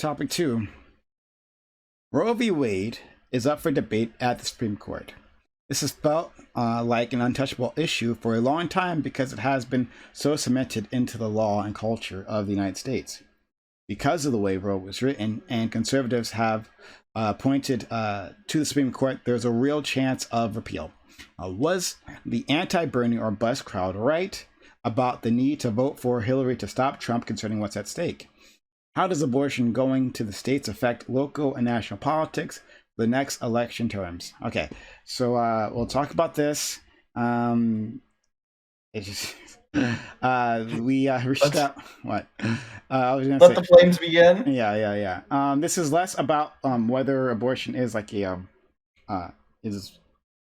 topic 2. Roe v. Wade is up for debate at the Supreme Court. This has felt like an untouchable issue for a long time because it has been so cemented into the law and culture of the United States. Because of the way Roe was written, and conservatives have pointed to the Supreme Court, there's a real chance of repeal. Was the anti-Bernie or bust crowd right about the need to vote for Hillary to stop Trump concerning what's at stake? How does abortion going to the states affect local and national politics for the next election terms? Okay, so we'll talk about this. It just we reached out. What? I was gonna Let say. the flames begin. Yeah. This is less about whether abortion is like a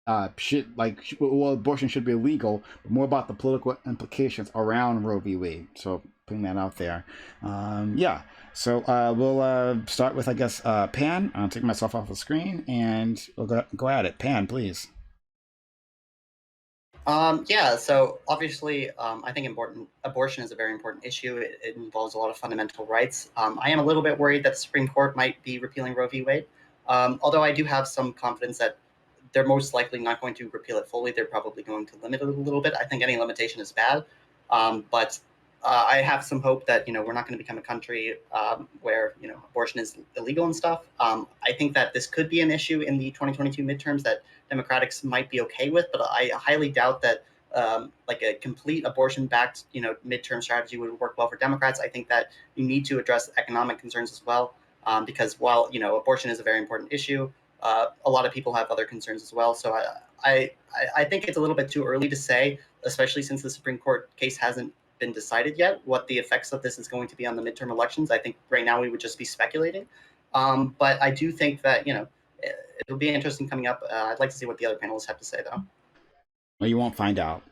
abortion should be illegal, but more about the political implications around Roe v. Wade. So putting that out there. So we'll start with, I guess, Pan. I'll take myself off the screen and we'll go at it. Pan, please. So obviously, I think abortion is a very important issue. It involves a lot of fundamental rights. I am a little bit worried that the Supreme Court might be repealing Roe v. Wade, although I do have some confidence that they're most likely not going to repeal it fully. They're probably going to limit it a little bit. I think any limitation is bad, but I have some hope that we're not going to become a country where abortion is illegal and stuff. I think that this could be an issue in the 2022 midterms that Democrats might be okay with, but I highly doubt that like a complete abortion-backed midterm strategy would work well for Democrats. I think that you need to address economic concerns as well, because while abortion is a very important issue, a lot of people have other concerns as well. So I think it's a little bit too early to say, especially since the Supreme Court case hasn't been decided yet, what the effects of this is going to be on the midterm elections. I think right now we would just be speculating. But I do think that, it'll be interesting coming up. I'd like to see what the other panelists have to say, though. Well, you won't find out.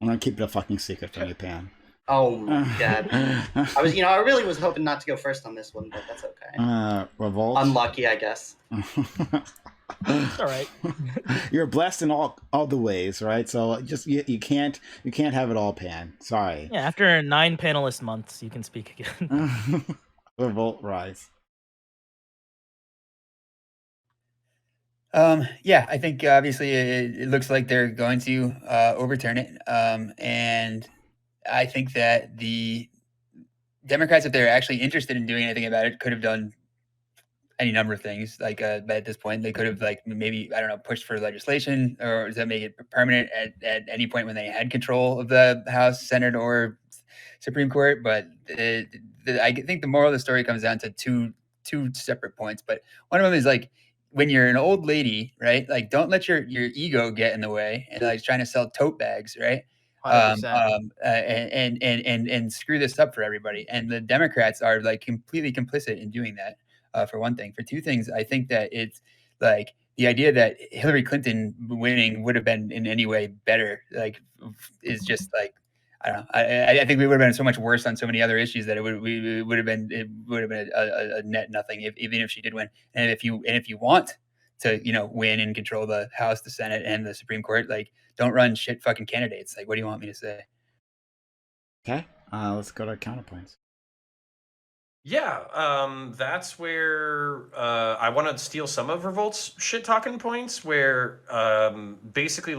I'm going to keep it a fucking secret from you, Pan. Oh, my God. I really was hoping not to go first on this one, but that's okay. Revolt? Unlucky, I guess. It's all right. You're blessed in all the ways, right? So just you can't have it all, Pan. Sorry. Yeah, after 9 panelist months, you can speak again. Revolt rise. I think obviously it looks like they're going to overturn it, and I think that the Democrats, if they're actually interested in doing anything about it, could have done any number of things. But at this point, they could have maybe pushed for legislation or to make it permanent at any point when they had control of the House, Senate, or Supreme Court. But I think the moral of the story comes down to two separate points. But one of them is when you're an old lady, right? Don't let your ego get in the way and trying to sell tote bags, right? And screw this up for everybody. And the Democrats are completely complicit in doing that. For one thing. For two things, I think that it's the idea that Hillary Clinton winning would have been in any way better, is just I don't know. I think we would have been so much worse on so many other issues that it would have been a net nothing even if she did win. And if you want to win and control the House, the Senate, and the Supreme Court, don't run shit fucking candidates. What do you want me to say? Okay, let's go to counterpoints. Yeah, that's where I want to steal some of Revolt's shit talking points, where basically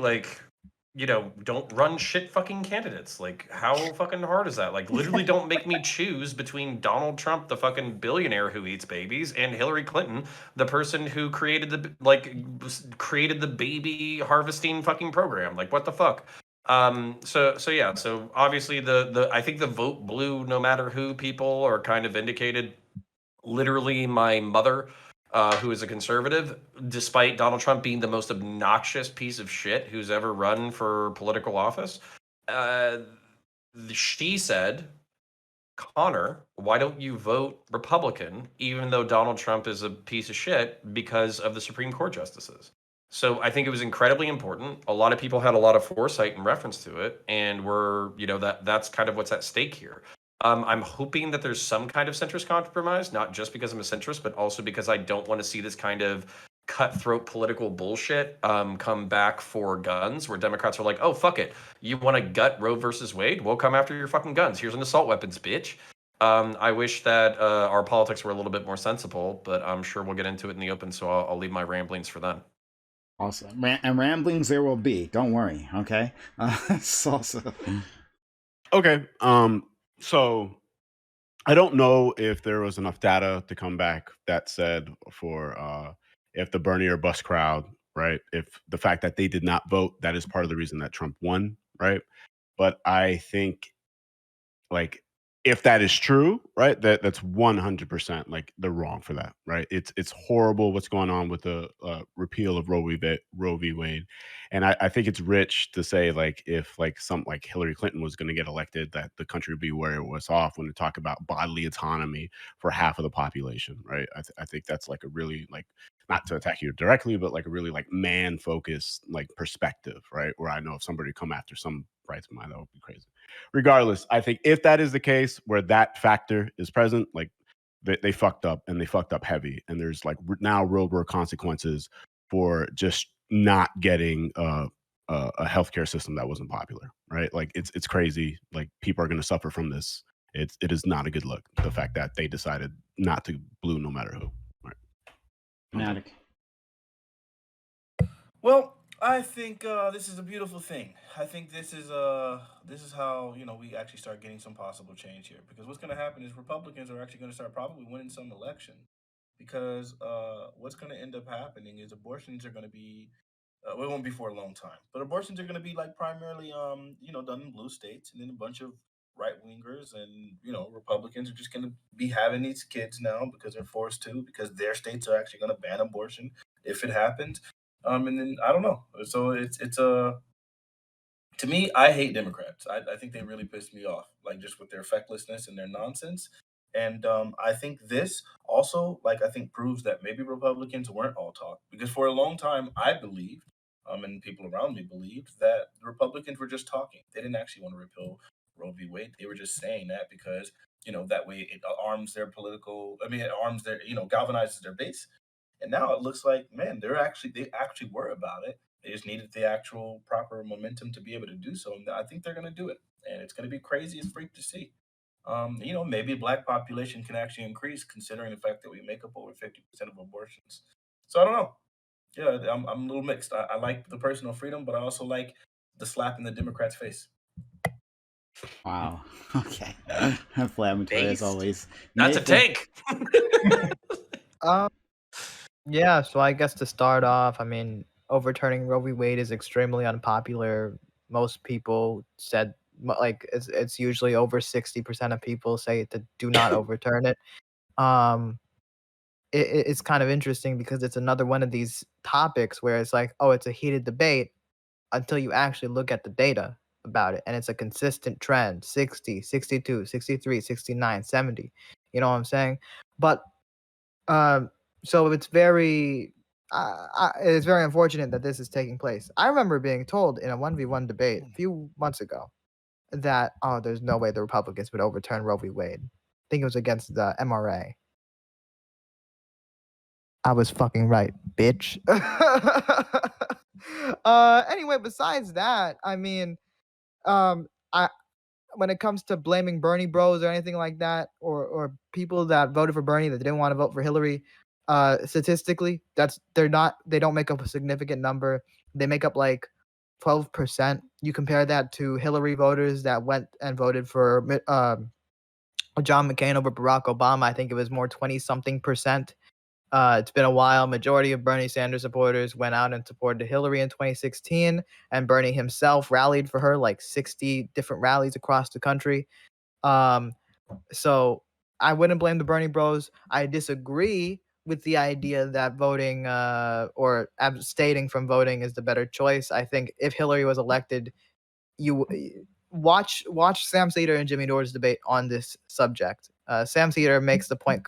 don't run shit fucking candidates. How fucking hard is that? Literally don't make me choose between Donald Trump, the fucking billionaire who eats babies, and Hillary Clinton, the person who created the baby harvesting fucking program. What the fuck? So obviously I think the vote blue no matter who people are kind of indicated. Literally my mother, who is a conservative, despite Donald Trump being the most obnoxious piece of shit who's ever run for political office, she said, Connor, why don't you vote Republican even though Donald Trump is a piece of shit because of the Supreme Court justices? So I think it was incredibly important. A lot of people had a lot of foresight in reference to it, and that's kind of what's at stake here. I'm hoping that there's some kind of centrist compromise, not just because I'm a centrist, but also because I don't want to see this kind of cutthroat political bullshit come back for guns, where Democrats are like, oh, fuck it. You want to gut Roe versus Wade? We'll come after your fucking guns. Here's an assault weapons, bitch. I wish that our politics were a little bit more sensible, but I'm sure we'll get into it in the open, so I'll leave my ramblings for then. Awesome. And ramblings there will be. Don't worry. Okay. Salsa. Okay. So I don't know if there was enough data to come back that said for if the Bernie or bust crowd, right? If the fact that they did not vote, that is part of the reason that Trump won, right? But I think like if that is true, right, that's 100% like they're wrong for that, right? It's horrible what's going on with the repeal of Roe v. Wade, and I think it's rich to say like if like some like Hillary Clinton was going to get elected, that the country would be where it was off when they talk about bodily autonomy for half of the population, right? I think that's like a really like not to attack you directly, but like a really like man focused like perspective, right? Where I know if somebody come after some rights of mine, that would be crazy. Regardless, I think if that is the case where that factor is present, like they fucked up and they fucked up heavy, and there's like now real world consequences for just not getting a healthcare system that wasn't popular, right? Like it's crazy. Like people are going to suffer from this. It is not a good look. The fact that they decided not to blue no matter who. Right. Fanatiq. Well, I think this is a beautiful thing. I think this is how we actually start getting some possible change here. Because what's going to happen is Republicans are actually going to start probably winning some election. Because what's going to end up happening is abortions are going to be it won't be for a long time, but abortions are going to be like primarily done in blue states, and then a bunch of right wingers and Republicans are just going to be having these kids now because they're forced to, because their states are actually going to ban abortion if it happens. And then I don't know. So it's a to me, I hate Democrats. I think they really piss me off, like just with their fecklessness and their nonsense. And I think this also, like, I think proves that maybe Republicans weren't all talk, because for a long time I believed, and people around me believed that the Republicans were just talking. They didn't actually want to repeal Roe v. Wade. They were just saying that because that way it arms their political. I mean, it arms their galvanizes their base. And now it looks like, man, they actually were about it. They just needed the actual proper momentum to be able to do so. And I think they're going to do it. And it's going to be crazy as freak to see. Maybe black population can actually increase considering the fact that we make up over 50% of abortions. So I don't know. Yeah, I'm a little mixed. I like the personal freedom, but I also like the slap in the Democrats' face. Wow. Okay. Inflammatory as Based. always. That's a Nathan? take. Yeah, so I guess to start off, I mean, overturning Roe v. Wade is extremely unpopular. Most people said, like, it's usually over 60% of people say to do not overturn it. It's kind of interesting because it's another one of these topics where it's like, oh, it's a heated debate until you actually look at the data about it. And it's a consistent trend 60, 62, 63, 69, 70. You know what I'm saying? But so it's very unfortunate that this is taking place. I remember being told in a 1v1 debate a few months ago that, oh, there's no way the Republicans would overturn Roe v. Wade. I think it was against the MRA. I was fucking right, bitch. Anyway, besides that, I mean, I when it comes to blaming Bernie bros or anything like that, or people that voted for Bernie that didn't want to vote for Hillary, statistically, they don't make up a significant number. They make up like 12%. You compare that to Hillary voters that went and voted for John McCain over Barack Obama. I think it was more 20-something%. It's been a while. Majority of Bernie Sanders supporters went out and supported Hillary in 2016, and Bernie himself rallied for her, like 60 different rallies across the country. So I wouldn't blame the Bernie bros. I disagree with the idea that voting or abstaining from voting is the better choice. I think if Hillary was elected, you watch Sam Cedar and Jimmy Dore's debate on this subject. Sam Cedar makes the point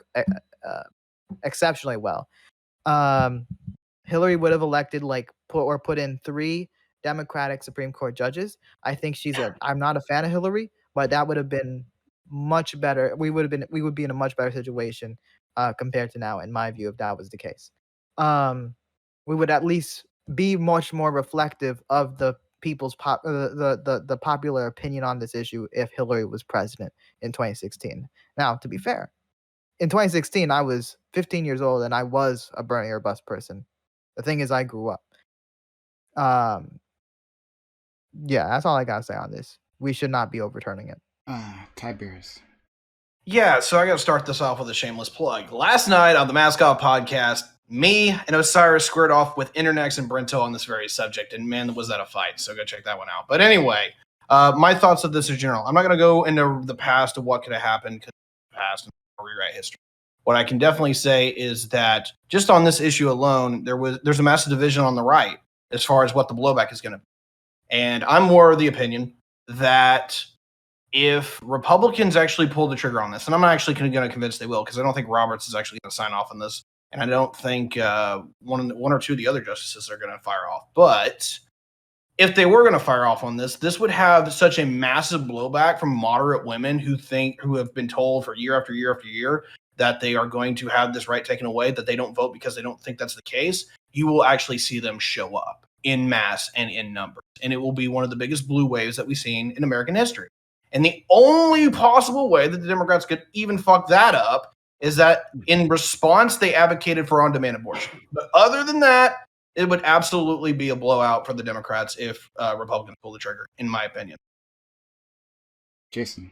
exceptionally well. Hillary would have elected put in 3 Democratic Supreme Court judges. I think I'm not a fan of Hillary, but that would have been much better. We would be in a much better situation compared to now, in my view, if that was the case. We would at least be much more reflective of the people's the popular opinion on this issue if Hillary was president in 2016. Now, to be fair, in 2016 I was 15 years old and I was a Bernie or bust person. The thing is, I grew up. Yeah, that's all I gotta say on this. We should not be overturning it. Tiberius. Yeah, so I got to start this off with a shameless plug. Last night on the Mascot podcast, me and Osiris squared off with Internex and Brento on this very subject, and man, was that a fight. So go check that one out. But anyway, my thoughts of this are general. I'm not going to go into the past of what could have happened because past and rewrite history. What I can definitely say is that just on this issue alone, there's a massive division on the right as far as what the blowback is going to be. And I'm more of the opinion that if Republicans actually pull the trigger on this, and I'm not actually going to convince they will, because I don't think Roberts is actually going to sign off on this, and I don't think one or two of the other justices are going to fire off. But if they were going to fire off on this would have such a massive blowback from moderate women who have been told for year after year after year that they are going to have this right taken away, that they don't vote because they don't think that's the case. You will actually see them show up in mass and in numbers, and it will be one of the biggest blue waves that we've seen in American history. And the only possible way that the Democrats could even fuck that up is that in response, they advocated for on-demand abortion. But other than that, it would absolutely be a blowout for the Democrats if Republicans pull the trigger, in my opinion. Jason.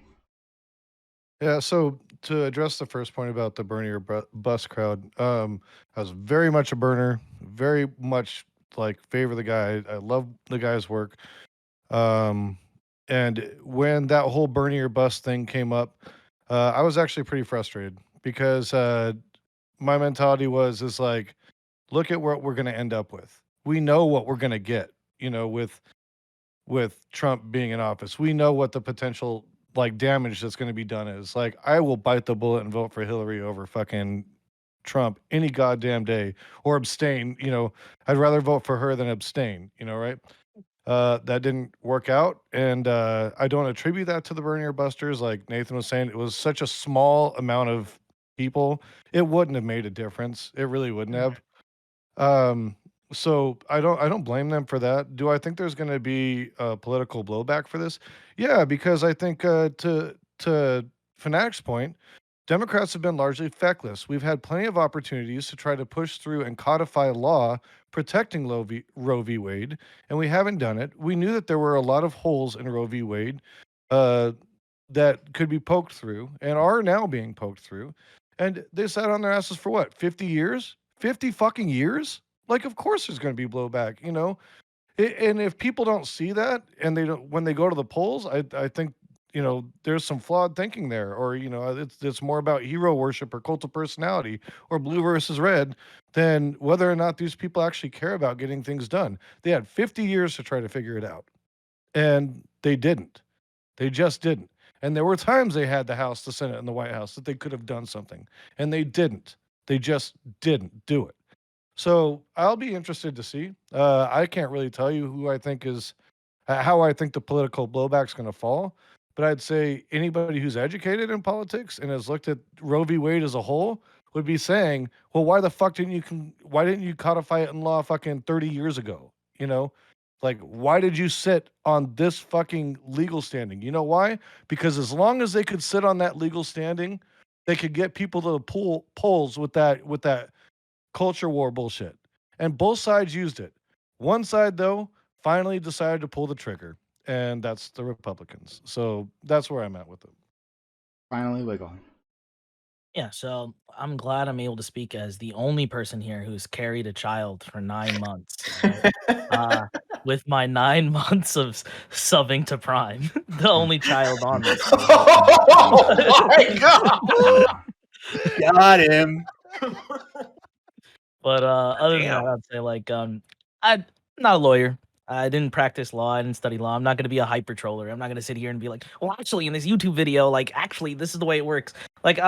Yeah, so to address the first point about the Bernie or bust crowd, I was very much a Berner, very much like favor the guy. I love the guy's work. And when that whole Bernie or bust thing came up, I was actually pretty frustrated because my mentality is like, look at what we're going to end up with. We know what we're going to get, with Trump being in office. We know what the potential like damage that's going to be done is. Like, I will bite the bullet and vote for Hillary over fucking Trump any goddamn day, or abstain. I'd rather vote for her than abstain, right? That didn't work out, and I don't attribute that to the Bernie or busters. Like Nathan was saying, it was such a small amount of people, it wouldn't have made a difference. It really wouldn't have. So I don't blame them for that. Do I think there's going to be political blowback for this? Yeah, because I think to Fanatiq's point, Democrats have been largely feckless. We've had plenty of opportunities to try to push through and codify law protecting Roe v. Wade, and we haven't done it. We knew that there were a lot of holes in Roe v. Wade that could be poked through and are now being poked through. And they sat on their asses for what, 50 years? 50 fucking years? Like, of course there's going to be blowback, And if people don't see that, and they don't, when they go to the polls, I think, there's some flawed thinking there, or, it's more about hero worship or cult of personality or blue versus red than whether or not these people actually care about getting things done. They had 50 years to try to figure it out, and they didn't. They just didn't. And there were times they had the House, the Senate, and the White House that they could have done something, and they didn't. They just didn't do it. So I'll be interested to see. I can't really tell you who I think how I think the political blowback's going to fall. But I'd say anybody who's educated in politics and has looked at Roe v. Wade as a whole would be saying, well, why didn't you codify it in law fucking 30 years ago? Like, why did you sit on this fucking legal standing? You know why? Because as long as they could sit on that legal standing, they could get people to the polls with that culture war bullshit. And both sides used it. One side, though, finally decided to pull the trigger, and that's the Republicans. So that's where I'm at with it. Finally, Wiggle. Yeah, so I'm glad I'm able to speak as the only person here who's carried a child for 9 months. With my 9 months of subbing to Prime, the only child on this. Oh my god! Got him. But other than that, I'd say like I'm not a lawyer. I didn't practice law. I didn't study law. I'm not going to be a hyper troller. I'm not going to sit here and be like, well, actually, in this YouTube video, like, actually, this is the way it works. Like,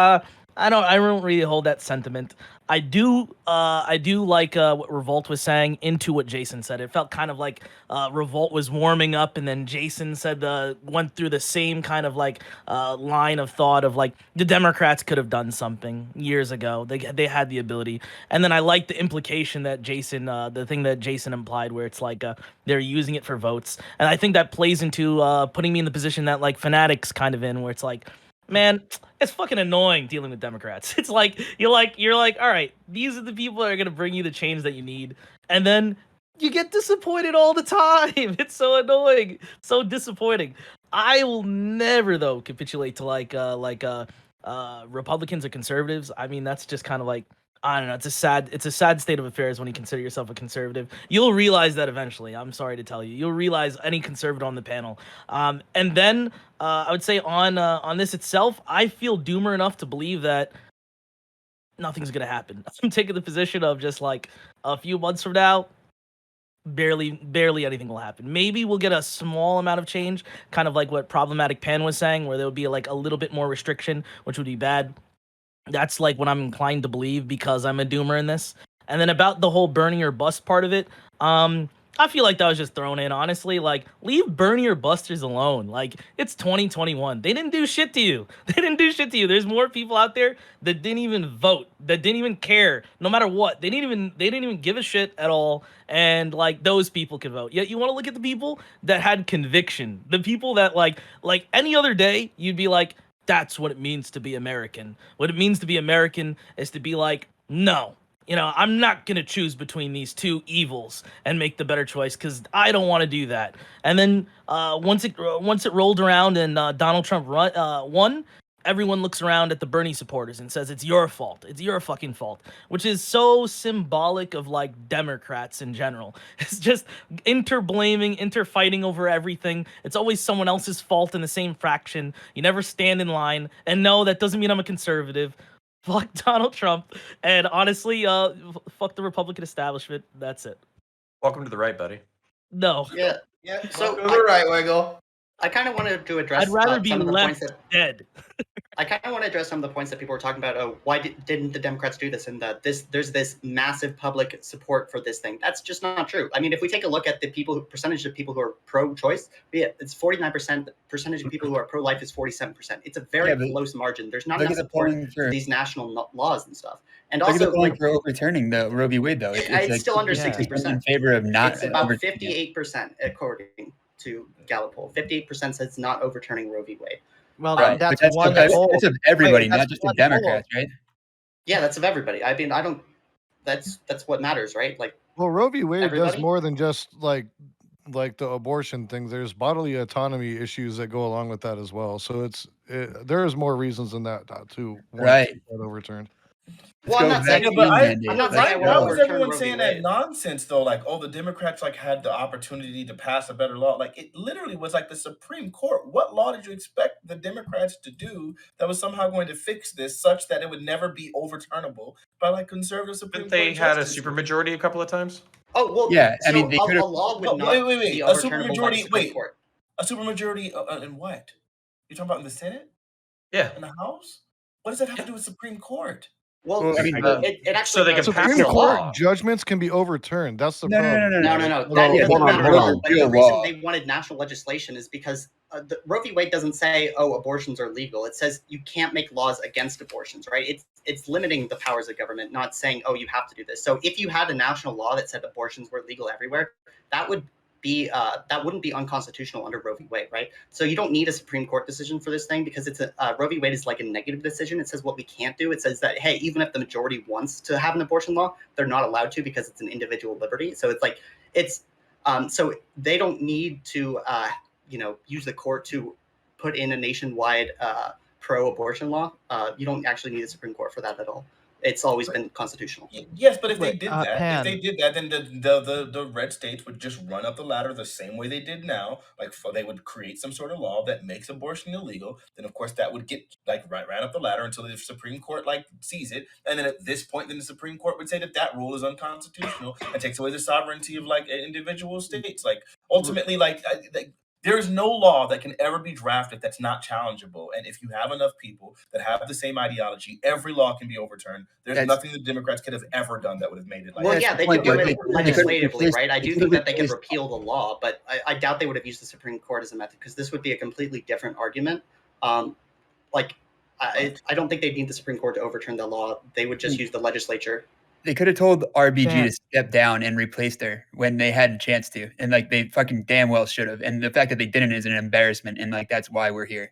I don't really hold that sentiment. I do like what Revolt was saying into what Jason said. It felt kind of like Revolt was warming up, and then Jason said went through the same kind of like line of thought of like the Democrats could have done something years ago. They had the ability, and then I like the implication that Jason, the thing that Jason implied, where it's like they're using it for votes, and I think that plays into putting me in the position that like Fanatiq's kind of in, where it's like, man, it's fucking annoying dealing with Democrats. It's like you're like, all right, these are the people that are gonna bring you the change that you need, and then you get disappointed all the time. It's so annoying, so disappointing. I will never though capitulate to Republicans or conservatives. I mean, that's just kind of like, I don't know. It's a sad state of affairs when you consider yourself a conservative. You'll realize that eventually. I'm sorry to tell you. You'll realize any conservative on the panel. And then I would say on this itself, I feel doomer enough to believe that nothing's gonna happen. I'm taking the position of just like a few months from now, barely anything will happen. Maybe we'll get a small amount of change, kind of like what Problematic Pan was saying, where there would be like a little bit more restriction, which would be bad. That's like what I'm inclined to believe because I'm a doomer in this. And then about the whole Bernie or bust part of it, I feel like that was just thrown in, honestly. Like, leave Bernie or busters alone. Like, it's 2021. They didn't do shit to you. They didn't do shit to you. There's more people out there that didn't even vote, that didn't even care, no matter what. They didn't even give a shit at all. And like those people could vote. Yet you want to look at the people that had conviction. The people that like any other day, you'd be like, that's what it means to be American. What it means to be American is to be like, no, I'm not going to choose between these two evils and make the better choice because I don't want to do that. And then once it rolled around and Donald Trump won, everyone looks around at the Bernie supporters and says, it's your fault. It's your fucking fault, which is so symbolic of like Democrats in general. It's just inter-blaming, inter-fighting over everything. It's always someone else's fault in the same fraction. You never stand in line. And no, that doesn't mean I'm a conservative. Fuck Donald Trump. And honestly, fuck the Republican establishment. That's it. Welcome to the right, buddy. No. Yeah. So Welcome to the right, Wiggle. I kind of wanted to address I'd rather be some of the points left that dead. I kind of want to address some of the points that people were talking about. Oh, why didn't the Democrats do this? And there's this massive public support for this thing. That's just not true. I mean, if we take a look at the percentage of people who are pro-choice, it's 49%. The percentage of people who are pro-life is 47%. It's a very close margin. There's not enough support for these national laws and stuff. And look also, at the polling for overturning the Roe v. Wade, though. It's like still under 60% in favor of not. It's about 58% according to Gallup poll. 58% says not overturning Roe v. Wade. Well, Right. that's But one that's poll. of everybody, Wait, not that's just the one Democrats, right? Yeah, that's of everybody. I mean, I don't. That's what matters, right? Like, Well, Roe v. Wade does everybody? more than just like the abortion thing. There's bodily autonomy issues that go along with that as well. So there is more reasons than that to want Right. to get that overturned. well, I'm not saying Yeah, but I'm not saying I why will was overturn everyone Roe v. saying that Wade. nonsense though? Like, oh, the Democrats like had the opportunity to pass a better law. Like, it literally was like the Supreme Court. What law did you expect the Democrats to do that was somehow going to fix this, such that it would never be overturnable by like conservative Supreme But they Court had a justices? supermajority a couple of times. Oh well, Yeah, I so mean, they a could've- law would No, not wait. be A overturnable by the supermajority. Supreme Wait, Court. a supermajority in what? You're talking about in the Senate, Yeah. in the House? What does that have to do with Supreme Court? Well, Well, I mean, it actually so they can does. pass Supreme a Court law. judgments can be overturned. That's the No, problem. No. Although- That doesn't hold on, matter. hold at all. on. But the Real reason law. they wanted national legislation is because the Roe v. Wade doesn't say, "Oh, abortions are legal." It says you can't make laws against abortions, right? It's limiting the powers of government, not saying, "Oh, you have to do this." So if you had a national law that said abortions were legal everywhere, that wouldn't be unconstitutional under Roe v. Wade, right? So you don't need a Supreme Court decision for this thing because it's Roe v. Wade is like a negative decision. It says what we can't do. It says that, hey, even if the majority wants to have an abortion law, they're not allowed to because it's an individual liberty. So it's like so they don't need to use the court to put in a nationwide pro-abortion law. You don't actually need a Supreme Court for that at all. It's always been constitutional. Yes, but if they Wait, did Pan. then the red states would just run up the ladder the same way they did now. Like, they would create some sort of law that makes abortion illegal. Then, of course, that would get like ran up the ladder until the Supreme Court like sees it, and then at this point, then the Supreme Court would say that rule is unconstitutional and takes away the sovereignty of like individual states. Like, ultimately, There's no law that can ever be drafted that's not challengeable. And if you have enough people that have the same ideology, every law can be overturned. There's nothing the Democrats could have ever done that would have made it like Well, that. yeah, they could do it legislatively, right? I do think that they could repeal the law, but I doubt they would have used the Supreme Court as a method, because this would be a completely different argument. I don't think they'd need the Supreme Court to overturn the law. They would just use the legislature. They could have told RBG to step down and replaced her when they had a chance to, and like they fucking damn well should have. And the fact that they didn't is an embarrassment, and like that's why we're here.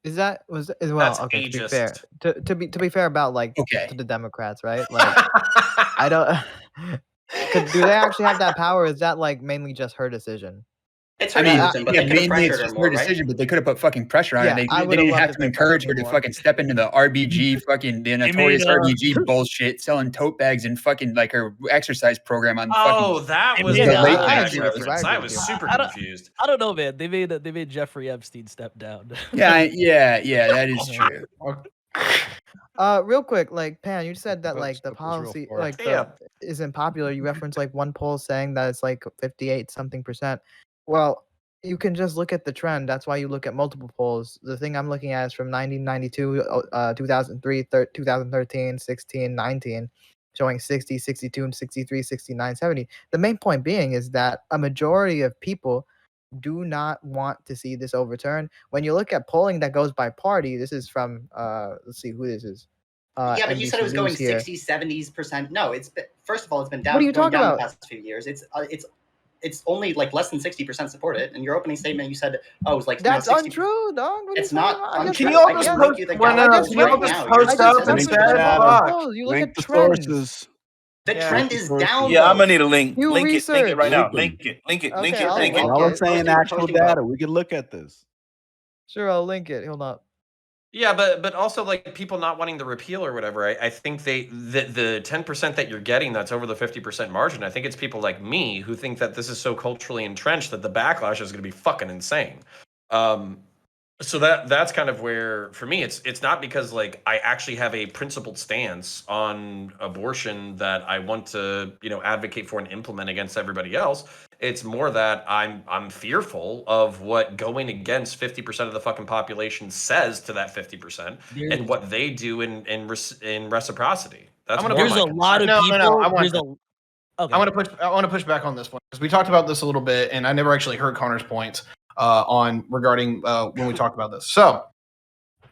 Is that well? That's Okay, ageist. to be fair, to be fair about like Okay. to the Democrats, right? Like, I don't. Do they actually have that power? Or is that like mainly just her decision? It's her decision, but they could have mainly it's pressured her just more, her right? decision, but they could have put fucking pressure on her. They didn't have to encourage her to fucking step into the RBG, fucking the notorious RBG bullshit, selling tote bags and fucking like her exercise program on. That was the the late late night reference. I was super confused. I don't know, man. They made Jeffrey Epstein step down. Yeah, that is true. Real quick, like Pan, you said that like the policy isn't popular. You referenced like one poll saying that it's like 58% Well, you can just look at the trend. That's why you look at multiple polls. The thing I'm looking at is from 1992, 2003, 2013, 16, 19, showing 60, 62, and 63, 69, 70. The main point being is that a majority of people do not want to see this overturned. When you look at polling that goes by party, this is from let's see who this is. Yeah, but you said it was going 60s, 70s%. No, it's been, first of all, it's been down. What are you talking about? The past few years, it's only like less than 60% support it. In your opening statement, you said, "Oh, it's like that's untrue, dog." It's not untrue. Can you all just post up and you look at trends. The trend is down. Yeah, I'm gonna need a link. Link it right now. Link it. Y'all are saying actual data. We can look at this. Sure, I'll link it. Hold up. Yeah, but also like people not wanting the repeal or whatever. I think the 10% that you're getting that's over the 50% margin. I think it's people like me who think that this is so culturally entrenched that the backlash is going to be fucking insane. So that's kind of where, for me, it's not because like I actually have a principled stance on abortion that I want to advocate for and implement against everybody else. It's more that I'm fearful of what going against 50% of the fucking population says to that 50% and what they do in reciprocity. That's there's a lot of people. I want to push back on this one because we talked about this a little bit, and I never actually heard Connor's points regarding when we talked about this. So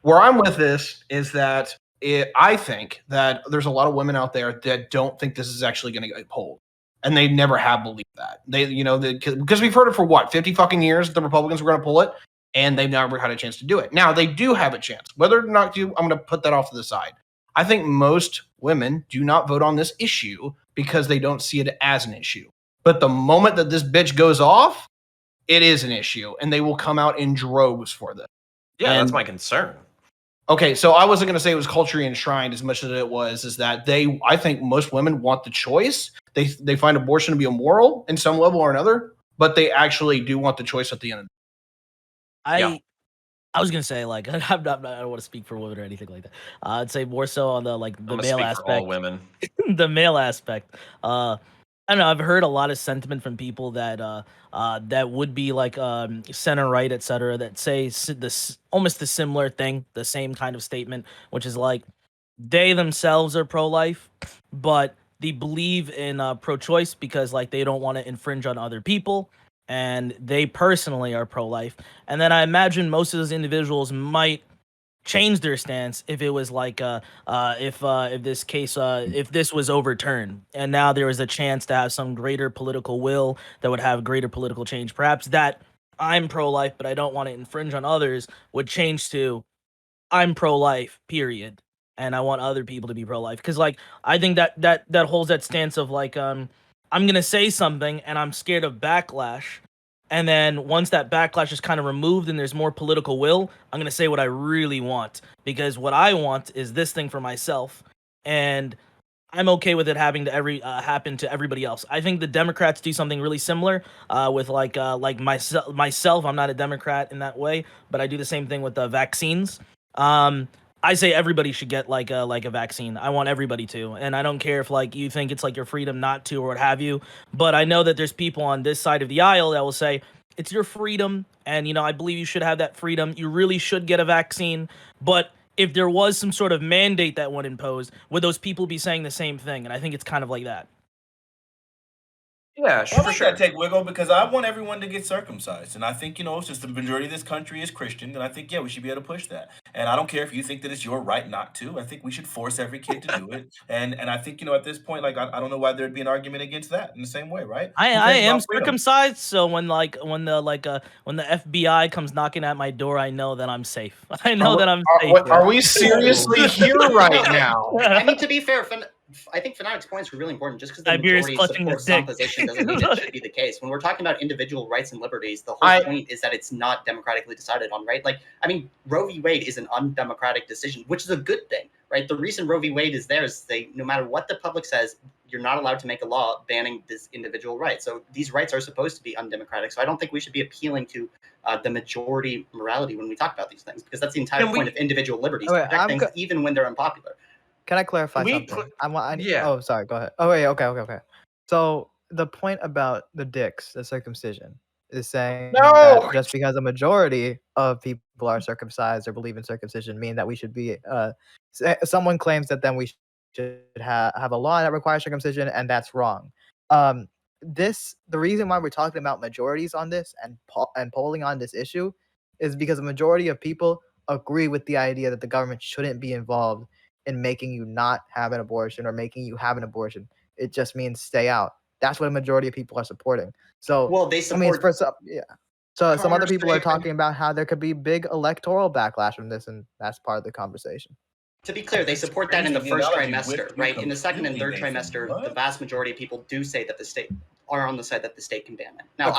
where I'm with this is that I think that there's a lot of women out there that don't think this is actually going to get pulled. And they never have believed that. Because we've heard it for 50 fucking years, the Republicans were going to pull it, and they've never had a chance to do it. Now, they do have a chance. Whether or not I'm going to put that off to the side. I think most women do not vote on this issue because they don't see it as an issue. But the moment that this bitch goes off, it is an issue, and they will come out in droves for this. Yeah, that's my concern. Okay, so I wasn't going to say it was culturally enshrined as much as it was, is that I think most women want the choice. They find abortion to be immoral in some level or another, but they actually do want the choice at the end of the day. I was gonna say, like, I don't want to speak for women or anything like that. I'd say more so on the male aspect. For all women. The male aspect. I don't know. I've heard a lot of sentiment from people that that would be like center right, etc. That say this almost the similar thing, the same kind of statement, which is like they themselves are pro-life, but they believe in pro-choice because like they don't want to infringe on other people, and they personally are pro-life. And then I imagine most of those individuals might change their stance if it was like if this was overturned and now there was a chance to have some greater political will that would have greater political change. Perhaps that I'm pro-life but I don't want to infringe on others would change to I'm pro-life, period, and I want other people to be pro-life. Because like I think that holds that stance of like I'm gonna say something and I'm scared of backlash. And then once that backlash is kind of removed and there's more political will, I'm going to say what I really want. Because what I want is this thing for myself. And I'm okay with it having to happen to everybody else. I think the Democrats do something really similar with like myself. I'm not a Democrat in that way, but I do the same thing with the vaccines. I say everybody should get like a vaccine. I want everybody to, and I don't care if like you think it's like your freedom not to or what have you. But I know that there's people on this side of the aisle that will say it's your freedom, and I believe you should have that freedom. You really should get a vaccine, but if there was some sort of mandate that went imposed, would those people be saying the same thing? And I think it's kind of like that. Yeah, I for like sure. that take, Wiggle, because I want everyone to get circumcised. And I think, since the majority of this country is Christian, then I think, we should be able to push that. And I don't care if you think that it's your right not to. I think we should force every kid to do it. And I think, at this point, like, I don't know why there'd be an argument against that in the same way, right? Who I cares am about freedom? circumcised, so when the FBI comes knocking at my door, I know that I'm safe. I know that I'm safe. Are we seriously here right now? I mean, to be fair, I think Fanatiq's points are really important. Just because the Tiberius majority clutching supports his some dick. position doesn't mean it should be the case. When we're talking about individual rights and liberties, the whole point is that it's not democratically decided on, right? Like, I mean, Roe v. Wade is an undemocratic decision, which is a good thing, right? The reason Roe v. Wade is there is no matter what the public says, you're not allowed to make a law banning this individual right. So these rights are supposed to be undemocratic. So I don't think we should be appealing to the majority morality when we talk about these things, because that's the entire point of individual liberties, to protect things even when they're unpopular. Can I clarify something? Oh, sorry. Go ahead. Oh, wait. Okay. So the point about the dicks, the circumcision, is saying that just because a majority of people are circumcised or believe in circumcision mean that we should be. Someone claims that then we should have a law that requires circumcision, and that's wrong. The reason why we're talking about majorities on this and polling on this issue is because a majority of people agree with the idea that the government shouldn't be involved in making you not have an abortion or making you have an abortion. It just means stay out. That's what a majority of people are supporting. So, they support. So some other people are talking about how there could be big electoral backlash from this, and that's part of the conversation. To be clear, they support that in the first trimester, right? In the second and third trimester, the vast majority of people do say that the state are on the side that the state can ban it. Now,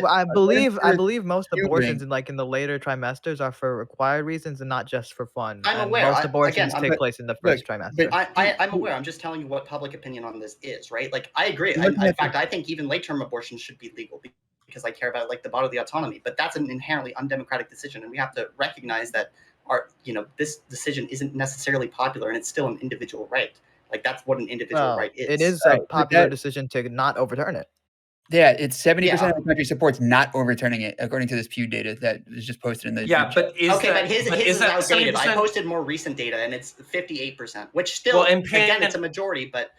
I believe most abortions in the later trimesters are for required reasons and not just for fun. I'm aware. Most abortions take place in the first trimester. I'm aware. I'm just telling you what public opinion on this is, right? Like, I agree. In fact, I think even late-term abortions should be legal because I care about the bodily autonomy. But that's an inherently undemocratic decision, and we have to recognize that this decision isn't necessarily popular, and it's still an individual right. Like, that's what an individual right is. It is a popular decision to not overturn it. Yeah, it's 70% of the country supports not overturning it, according to this Pew data that was just posted in the. But his is outdated. I posted more recent data, and it's 58%, which still, again, it's a majority, but.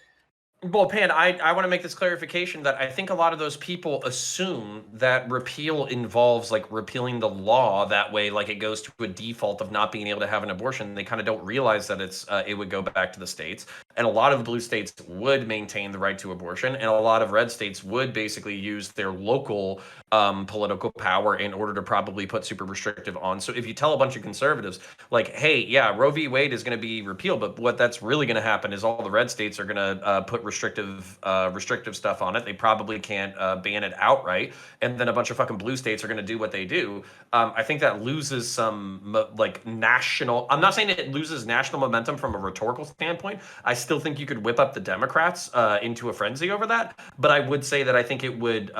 Well, Pan, I want to make this clarification that I think a lot of those people assume that repeal involves repealing the law. That way, it goes to a default of not being able to have an abortion. They kind of don't realize that it would go back to the states. And a lot of blue states would maintain the right to abortion. And a lot of red states would basically use their local political power in order to probably put super restrictive on. So if you tell a bunch of conservatives, hey, yeah, Roe v. Wade is going to be repealed, but what that's really going to happen is all the red states are going to put restrictive stuff on it. They probably can't ban it outright, and then a bunch of fucking blue states are going to do what they do. I think that loses some national. I'm not saying it loses national momentum from a rhetorical standpoint. I still think you could whip up the Democrats into a frenzy over that, but I would say that I think it would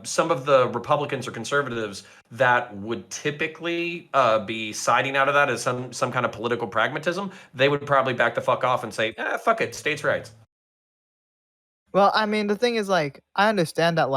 some of the Republicans or conservatives that would typically be siding out of that as some kind of political pragmatism, they would probably back the fuck off and say, fuck it, states' rights. Well, I mean, the thing is, I understand that,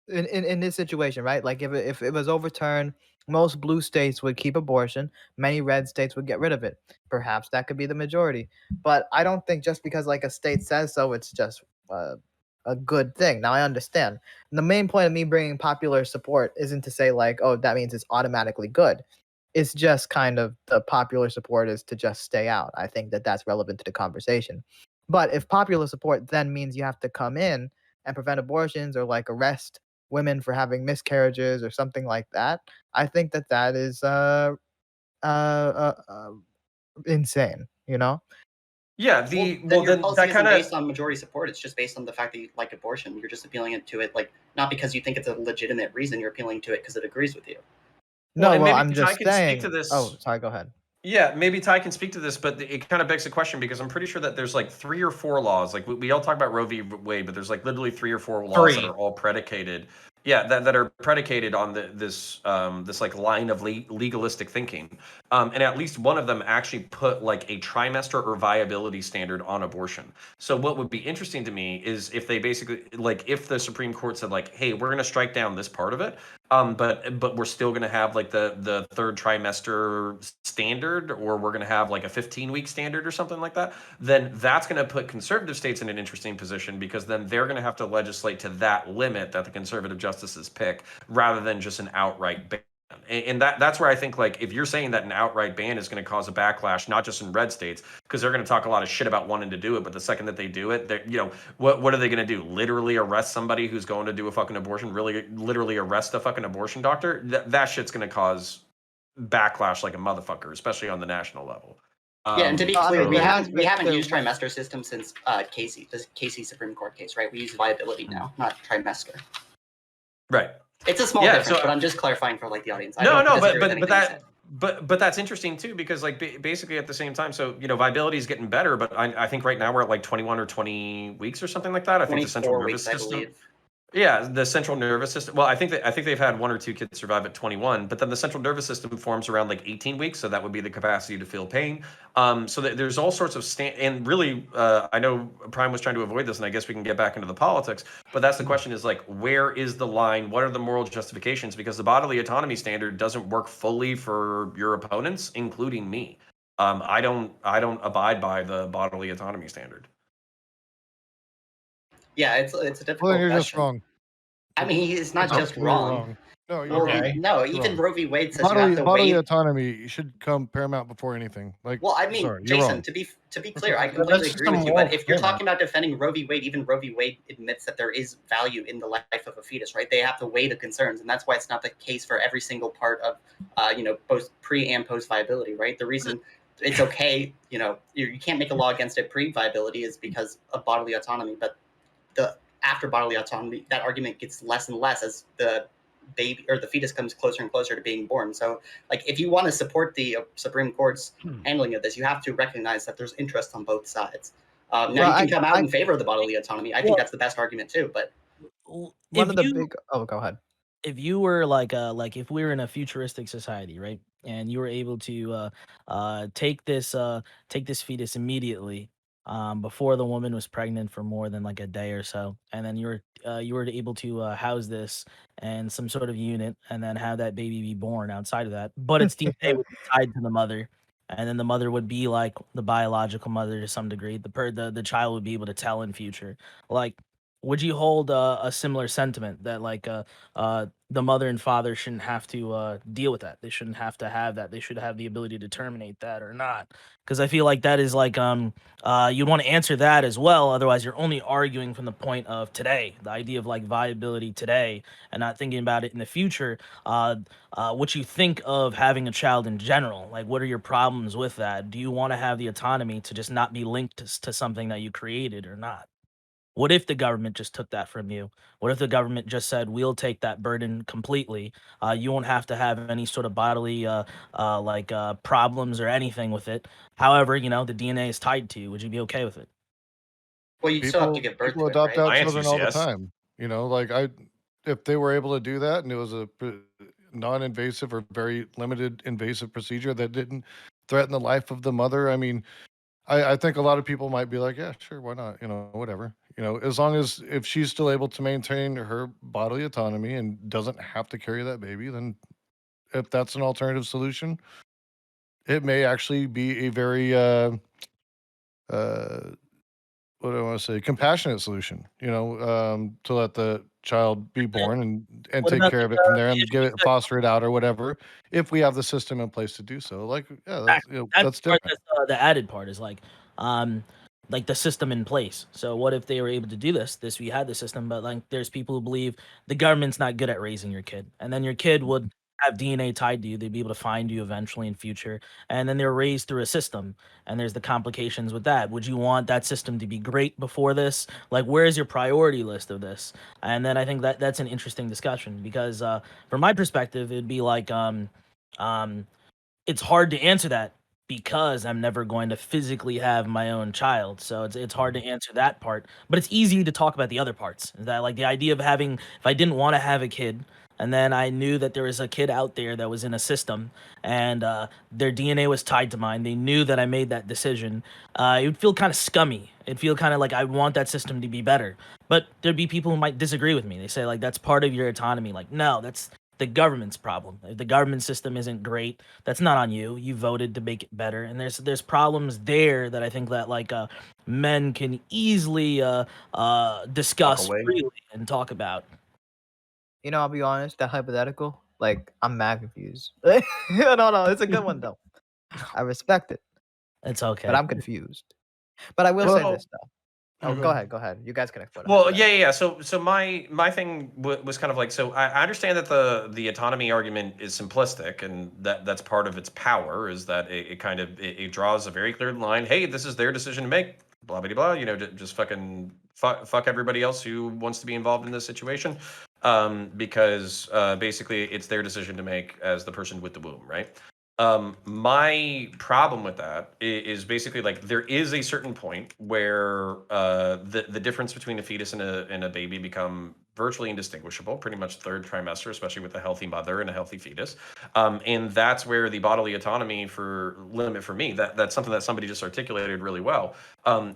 in this situation, right? If it was overturned, most blue states would keep abortion. Many red states would get rid of it. Perhaps that could be the majority. But I don't think just because, a state says so, it's just a good thing. Now, I understand. The main point of me bringing popular support isn't to say, oh, that means it's automatically good. It's just kind of the popular support is to just stay out. I think that that's relevant to the conversation. But if popular support then means you have to come in and prevent abortions or arrest women for having miscarriages or something like that, I think that is insane. Yeah, your policy isn't based on majority support. It's just based on the fact that you like abortion. You're just appealing to it, not because you think it's a legitimate reason. You're appealing to it because it agrees with you. I'm just saying. Speak to this. Oh, sorry. Go ahead. Yeah, maybe Ty can speak to this, but it kind of begs the question because I'm pretty sure that there's 3 or 4 laws. We all talk about Roe v. Wade, but there's literally 3 or 4 laws that are all predicated. Yeah, that are predicated on this line of legalistic thinking, and at least one of them actually put a trimester or viability standard on abortion. So what would be interesting to me is if they basically if the Supreme Court said hey, we're going to strike down this part of it, But we're still going to have like the third trimester standard, or we're going to have like a 15-week standard or something like that, then that's going to put conservative states in an interesting position, because then they're going to have to legislate to that limit that the conservative justices pick, rather than just an outright ban. And that's where I think, like, if you're saying that an outright ban is going to cause a backlash, not just in red states, because they're going to talk a lot of shit about wanting to do it, but the second that they do it, they're, what are they going to do? Literally arrest somebody who's going to do a fucking abortion? Really, literally arrest a fucking abortion doctor? That shit's going to cause backlash like a motherfucker, especially on the national level. Yeah, and to be I clear, mean, we there has haven't been- used trimester system since Casey, this Casey Supreme Court case, right? We use viability now, not trimester. Right. It's a small difference, but I'm just clarifying for like the audience. I don't disagree with anything you said. But that's interesting too, because like basically at the same time, so viability is getting better, but I think right now we're at like 21 or 20 weeks or something like that. I think the central 24 nervous weeks, I system. believe. Yeah, the central nervous system. Well, I think they've had 1 or 2 kids survive at 21, but then the central nervous system forms around like 18 weeks, so that would be the capacity to feel pain. So there's all sorts of and really, I know Prime was trying to avoid this, and I guess we can get back into the politics. But that's the question: is like, where is the line? What are the moral justifications? Because the bodily autonomy standard doesn't work fully for your opponents, including me. I don't abide by the bodily autonomy standard. Yeah, it's a difficult Well, then you're question. just wrong. I mean, it's not You're just completely wrong. No, you're Well, wrong. no, You're even wrong. Roe v. Wade says you have to Bodily wait. autonomy should come paramount before anything. Like, Well, I mean, sorry, you're Jason, wrong. to be clear, I That's completely just agree a with you. moral But if you're commitment. talking about defending Roe v. Wade, even Roe v. Wade admits that there is value in the life of a fetus, right? They have to weigh the concerns, and that's why it's not the case for every single part of, both pre and post viability, right? The reason it's okay, you can't make a law against it pre viability is because of bodily autonomy, but the after bodily autonomy, that argument gets less and less as the baby or the fetus comes closer and closer to being born. So, like, if you want to support the Supreme Court's handling of this, you have to recognize that there's interest on both sides. Now, you can come out in favor of the bodily autonomy. I think that's the best argument too. But One of the big. Oh, go ahead. If you were like if we were in a futuristic society, right, and you were able to take this fetus immediately, before the woman was pregnant for more than like a day or so, and then you were able to house this in some sort of unit, and then have that baby be born outside of that, but its DNA would be tied to the mother, and then the mother would be like the biological mother to some degree. The child would be able to tell in future, like. Would you hold a similar sentiment that like the mother and father shouldn't have to deal with that? They shouldn't have to have that. They should have the ability to terminate that or not. Because I feel like that is like you'd want to answer that as well. Otherwise, you're only arguing from the point of today, the idea of like viability today, and not thinking about it in the future. What you think of having a child in general? Like, what are your problems with that? Do you want to have the autonomy to just not be linked to something that you created or not? What if the government just took that from you? What if the government just said, "We'll take that burden completely. You won't have to have any sort of bodily problems or anything with it. However, the DNA is tied to you. Would you be okay with it?" well, you still have to give birth People to it, adopt right? out My answer children is all the yes. time. If they were able to do that and it was a non-invasive or very limited invasive procedure that didn't threaten the life of the mother, I mean, I think a lot of people might be like, yeah, sure, why not? Whatever. As long as if she's still able to maintain her bodily autonomy and doesn't have to carry that baby, then if that's an alternative solution, it may actually be a very what do I want to say, compassionate solution. To let the child be born and What take about care of it from there and give it, foster it out or whatever, if we have the system in place to do so. Like, yeah, that's That's the part different. that's the added part is like the system in place. So what if they were able to do this? We had the system, but like there's people who believe the government's not good at raising your kid, and then your kid would have DNA tied to you. They'd be able to find you eventually in future, and then they're raised through a system, and there's the complications with that. Would you want that system to be great before this? Like, where is your priority list of this? And then I think that's an interesting discussion because from my perspective, it'd be like it's hard to answer that because I'm never going to physically have my own child. So it's hard to answer that part, but it's easy to talk about the other parts. That like the idea of having if I didn't want to have a kid and then I knew that there was a kid out there that was in a system and their DNA was tied to mine. They knew that I made that decision. It would feel kind of scummy. It'd feel kind of like I want that system to be better. But there'd be people who might disagree with me. They say like that's part of your autonomy. Like no, the government's problem. If the government system isn't great, that's not on you. You voted to make it better, and there's problems there that I think that like men can easily discuss away. freely and talk about. You know, I'll be honest, that hypothetical, like, I'm mad confused. No, it's a good one though. I respect it, It's okay. but I'm confused. But I will say this though. Oh, go ahead. You guys can explain. Well, yeah. So my thing was kind of like, so I understand that the autonomy argument is simplistic, and that's part of its power is that it draws a very clear line. Hey, this is their decision to make. Blah blah blah. You know, just fucking fuck everybody else who wants to be involved in this situation, because basically it's their decision to make as the person with the womb, right? My problem with that is basically like there is a certain point where the difference between a fetus and a baby become virtually indistinguishable, pretty much third trimester, especially with a healthy mother and a healthy fetus. And that's where the bodily autonomy limit for me, that's something that somebody just articulated really well.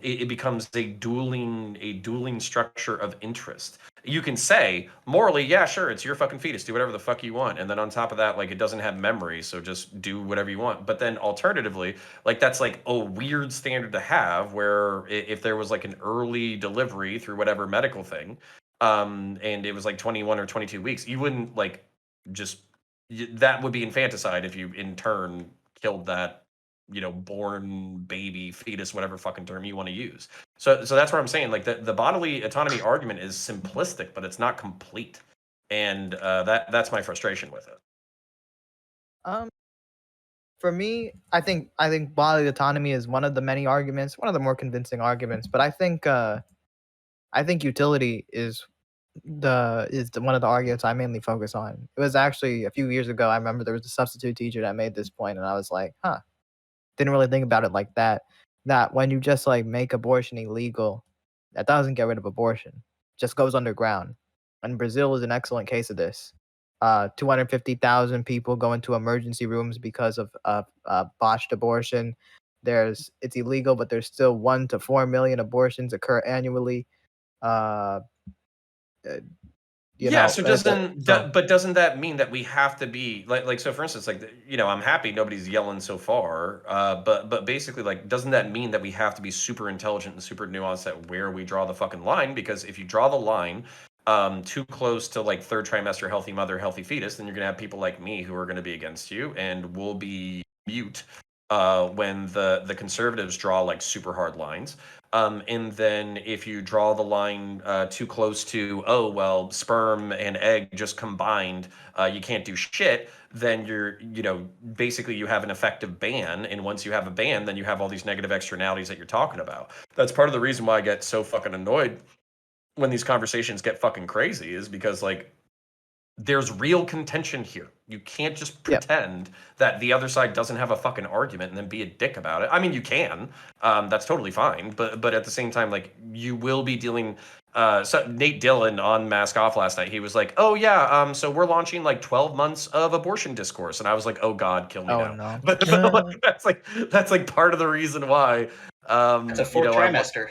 It becomes a dueling structure of interest. You can say morally, yeah, sure, it's your fucking fetus, do whatever the fuck you want, and then on top of that, like, it doesn't have memory, so just do whatever you want. But then alternatively, like, that's like a weird standard to have, where if there was like an early delivery through whatever medical thing, and it was like 21 or 22 weeks, you wouldn't like just that would be infanticide if you in turn killed that, you know, born baby, fetus, whatever fucking term you want to use. So that's what I'm saying. Like the bodily autonomy argument is simplistic, but it's not complete, and that's my frustration with it. For me, I think bodily autonomy is one of the many arguments, one of the more convincing arguments. But I think utility is one of the arguments I mainly focus on. It was actually a few years ago. I remember there was a substitute teacher that made this point, and I was like, huh. Didn't really think about it like that. That when you just like make abortion illegal, that doesn't get rid of abortion. It just goes underground. And Brazil is an excellent case of this. 250,000 people go into emergency rooms because of botched abortion. It's illegal, but there's still 1 to 4 million abortions occur annually. So doesn't that mean that we have to be like so for instance, like, you know, I'm happy nobody's yelling so far, but basically, like, doesn't that mean that we have to be super intelligent and super nuanced at where we draw the fucking line? Because if you draw the line too close to like third trimester healthy mother healthy fetus, then you're gonna have people like me who are gonna be against you, and we'll be mute when the conservatives draw like super hard lines. And then if you draw the line too close to, oh, well, sperm and egg just combined, you can't do shit, then basically you have an effective ban. And once you have a ban, then you have all these negative externalities that you're talking about. That's part of the reason why I get so fucking annoyed when these conversations get fucking crazy, is because, like, there's real contention here. You can't just pretend that the other side doesn't have a fucking argument and then be a dick about it. I mean, you can. That's totally fine. But at the same time, like, you will be dealing. So Nate Dillon on Mask Off last night, he was like, "Oh yeah, so we're launching like 12 months of abortion discourse," and I was like, "Oh God, kill me now." No. But like, that's like part of the reason why. It's a fourth trimester.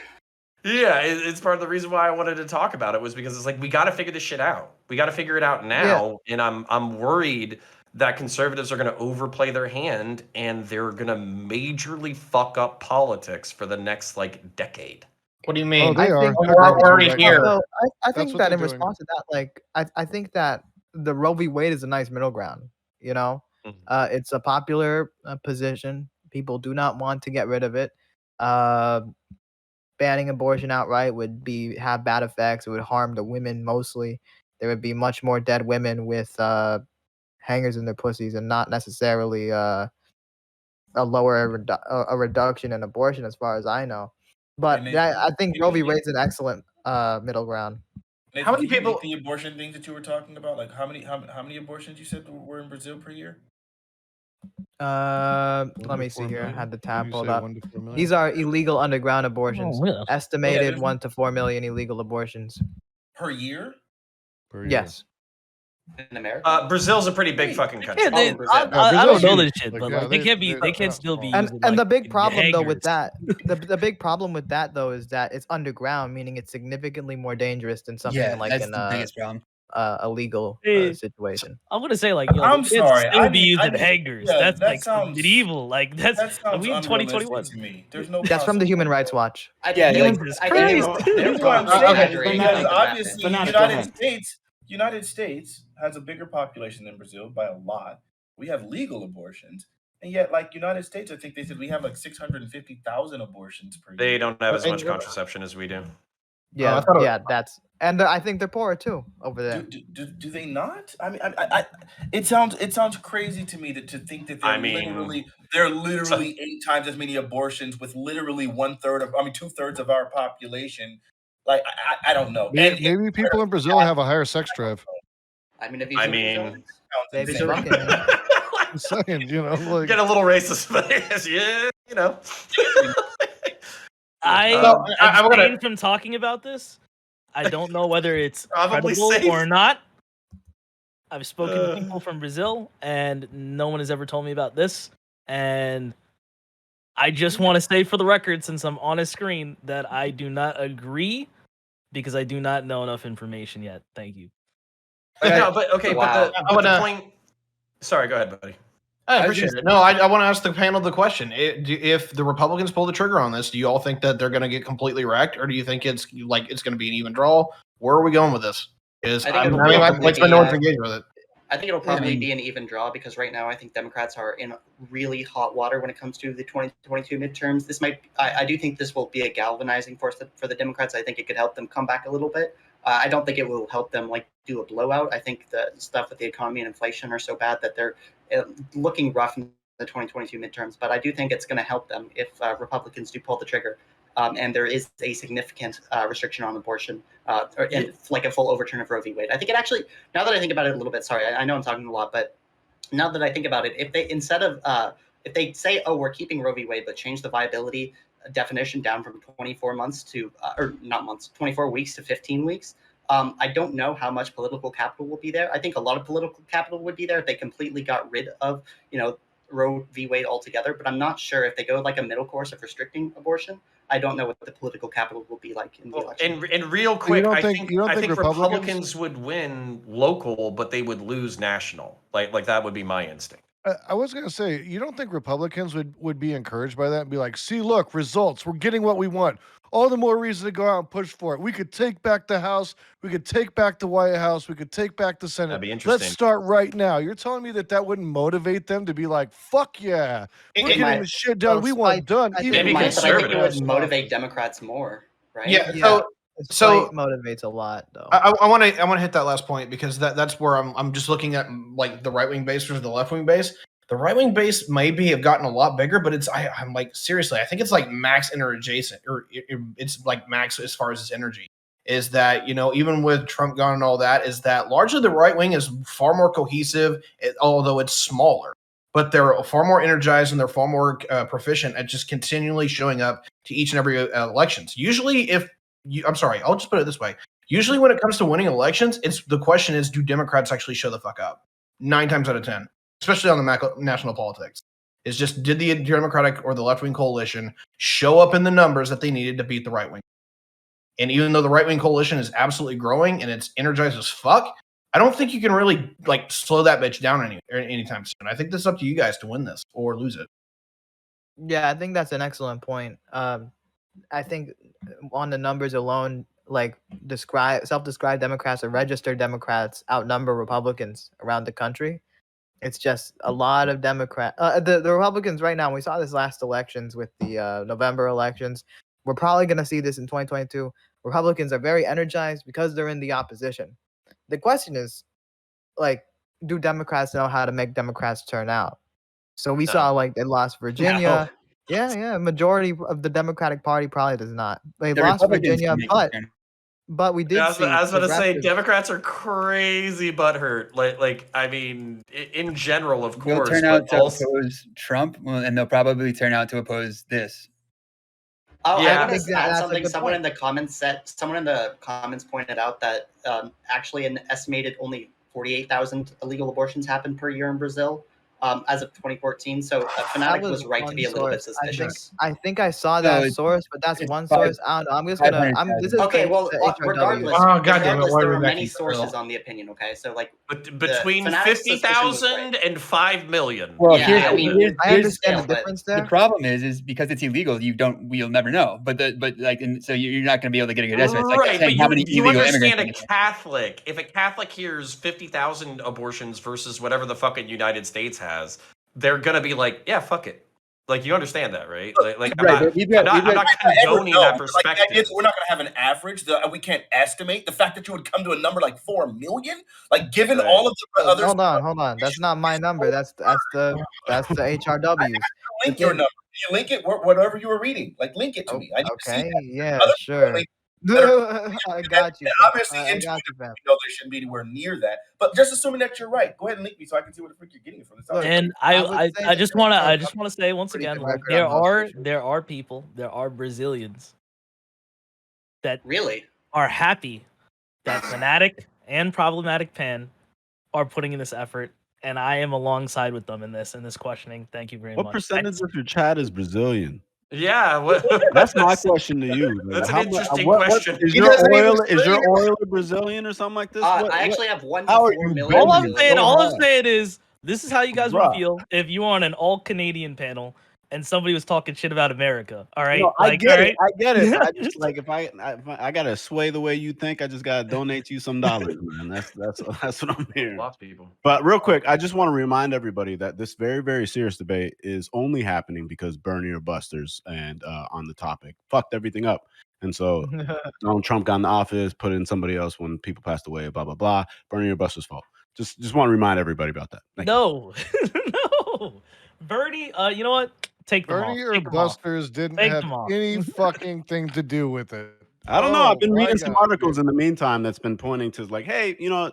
Yeah, it's part of the reason why I wanted to talk about it, was because it's like, we got to figure this shit out. We got to figure it out now, and I'm worried that conservatives are going to overplay their hand, and they're going to majorly fuck up politics for the next like decade. What do you mean? Oh, they are. We're already here. So I That's think what that they're in doing. response to that, like, I think that the Roe v. Wade is a nice middle ground. You know, it's a popular position. People do not want to get rid of it. Banning abortion outright would have bad effects. It would harm the women mostly. There would be much more dead women with hangers in their pussies, and not necessarily a reduction in abortion, as far as I know. But I think Roe v. Wade's an excellent middle ground. Nathan, how many people? The abortion things that you were talking about, like how many abortions you said were in Brazil per year? Let me see here. I had the tab pulled up. These are illegal underground abortions. Estimated 1 to 4 million illegal abortions per year. Yes. In America, Brazil's a pretty big fucking country. I don't know this shit, but like, they can't still be using. And the big problem though with that, the big problem with that though is that it's underground, meaning it's significantly more dangerous than something like that's the biggest problem. a legal situation. I'm gonna say like, yo, I'm the kids sorry. still be I using need- hangers. yeah, That's that like sounds- medieval. Like that's That sounds we in unrealistic 2021. to me. There's no That's from the possible Human way. Rights Watch. Yeah, like- Jesus I think Christ. they're Here's what I'm probably saying, exaggerating because the obviously method. United States has a bigger population than Brazil by a lot. We have legal abortions, and yet, like United States, I think they said we have like 650,000 abortions per year. They don't have as And- much contraception as we do. Yeah, I thought it- yeah, that's and I think they're poorer too over there. Do they not? I mean, it sounds crazy to me to think that they're literally 8 times as many abortions with literally 2/3 of our population. Like I don't know. Maybe people in Brazil have a higher sex drive. I mean, if you I see mean, Maybe Brazil- fucking, man. I'm saying, you know, like get a little racist, but yeah, you know. I I'm gonna- abstain from talking about this. I don't know whether it's Probably credible safe. or not. I've spoken to people from Brazil, and no one has ever told me about this. And I just want to say for the record, since I'm on a screen, that I do not agree because I do not know enough information yet. Thank you. No, but okay, Wow. but the point. Sorry, go ahead, buddy. I appreciate it. No, I want to ask the panel the question: if the Republicans pull the trigger on this, do you all think that they're going to get completely wrecked, or do you think it's going to be an even draw? Where are we going with this? Because I think I it'll mean, probably like be, no one's engaged with it. I think it'll probably mean- be an even draw because right now I think Democrats are in really hot water when it comes to the 2022 midterms. I do think this will be a galvanizing force for the Democrats. I think it could help them come back a little bit. I don't think it will help them like do a blowout. I think the stuff with the economy and inflation are so bad that they're looking rough in the 2022 midterms. But I do think it's going to help them if Republicans do pull the trigger. And there is a significant restriction on abortion, and like a full overturn of Roe v. Wade. I think it actually, now that I think about it a little bit, sorry, I know I'm talking a lot, but now that I think about it, if they if they say, oh, we're keeping Roe v. Wade, but change the viability definition down from 24 months to, or not months, 24 weeks to 15 weeks, I don't know how much political capital will be there. I think a lot of political capital would be there if they completely got rid of, Roe v. Wade altogether, but I'm not sure if they go like a middle course of restricting abortion. I don't know what the political capital will be like in the election. And real quick, don't I think- think Republicans- Republicans would win local, but they would lose national. Like that would be my instinct. I was going to say, you don't think Republicans would be encouraged by that and be like, see, look, results, we're getting what we want. All the more reason to go out and push for it. We could take back the House. We could take back the White House. We could take back the Senate. That'd be interesting. Let's start right now. You're telling me that wouldn't motivate them to be like, fuck yeah, we're getting might. this shit done. We want done. I think It Maybe might, but I think it conservatives. would motivate Democrats more, right? Yeah. Yeah. So Spite motivates a lot, though. I want to hit that last point because that's where I'm just looking at like the right wing base versus the left wing base. The right wing base maybe have gotten a lot bigger, but I'm like seriously, I think it's like max inner adjacent, or it's like max as far as its energy. Is that even with Trump gone and all that, is that largely the right wing is far more cohesive, although it's smaller, but they're far more energized and they're far more proficient at just continually showing up to each and every elections. Usually, I'm sorry, I'll just put it this way. Usually, when it comes to winning elections, the question is, do Democrats actually show the fuck up? 9 times out of 10. Especially on the national politics, is just did the Democratic or the left-wing coalition show up in the numbers that they needed to beat the right-wing? And even though the right-wing coalition is absolutely growing and it's energized as fuck, I don't think you can really like slow that bitch down anytime soon. I think this is up to you guys to win this or lose it. Yeah, I think that's an excellent point. I think on the numbers alone, like self-described Democrats or registered Democrats outnumber Republicans around the country. It's just a lot of the Republicans right now. We saw this last elections with the November elections. We're probably going to see this in 2022. Republicans are very energized because they're in the opposition. The question is, like, do Democrats know how to make Democrats turn out? So we saw like they lost Virginia. No. Yeah. Majority of the Democratic Party probably does not. They The lost Republicans Virginia, can make it turn. but we did Yeah, see. I was going to say, progressives- Democrats are crazy butthurt. Like I mean, in general, of They'll course, turn out but to also, oppose Trump, and they'll probably turn out to oppose this. Oh, Yeah. I want Exactly, to add that's a something. good Someone point. in the comments pointed out that actually an estimated only 48,000 illegal abortions happen per year in Brazil. as of 2014. So Fanatiq was right to be a little bit suspicious. I think I saw that source, but that's one source. I don't know. I'm just gonna. This is okay. Well, regardless, Oh, God damn it, regardless, why there are we are back many in sources Electoral? on the opinion. Okay, so like between Fanatiq's suspicion was 50,000 and 5 million. Well, Yeah, I mean, I understand the difference there. The problem is because it's illegal, you'll never know. But so you're not going to be able to get a good estimate. It's like Right, saying but how many you illegal understand immigrants. a Catholic. If a Catholic hears 50,000 abortions versus whatever the fucking United States has, they're gonna be like, yeah, fuck it. Like, you understand that, right? Like I'm not condoning that perspective. Like, we're not going to have an average. We can't estimate the fact that you would come to a number like 4 million. Like, given all of the other. Hold on. That's not my number. That's the HRWs. Link your number. You link it whatever you were reading. Like, link it to me. I need to see that. Yeah, Other sure. I got you. Obviously, I got you, fam. know there shouldn't be anywhere near that. But just assuming that you're right, go ahead and link me so I can see what the freak you're getting from this. And I just want to say once again, like, there are people, there are Brazilians that really are happy that Fanatiq and Problematic Pan are putting in this effort, and I am alongside with them in this questioning. Thank you very much. What percentage of your chat is Brazilian? Yeah, that's my question to you. That's an How interesting what question. Is your oil Brazilian or something like this? I actually have 1 to how 4 are you million. All I'm saying is this is how you guys would Bruh. feel if you were on an all Canadian panel and somebody was talking shit about America. All right, No, I get it. but I just like if I gotta sway the way you think, I just gotta donate you some dollars, man. That's what I'm hearing. Lots of people. But real quick, I just want to remind everybody that this very, very serious debate is only happening because Bernie or Busters and on the topic fucked everything up. And so Donald Trump got in the office, put in somebody else when people passed away, blah blah blah. Bernie or Busters' fault. Just want to remind everybody about that. No, Bernie. You know what? Take them Bernie off. or Take them Busters off. didn't Take have them off. any fucking thing to do with it. I don't know. I've been reading some God. articles in the meantime that's been pointing to like, hey, you know,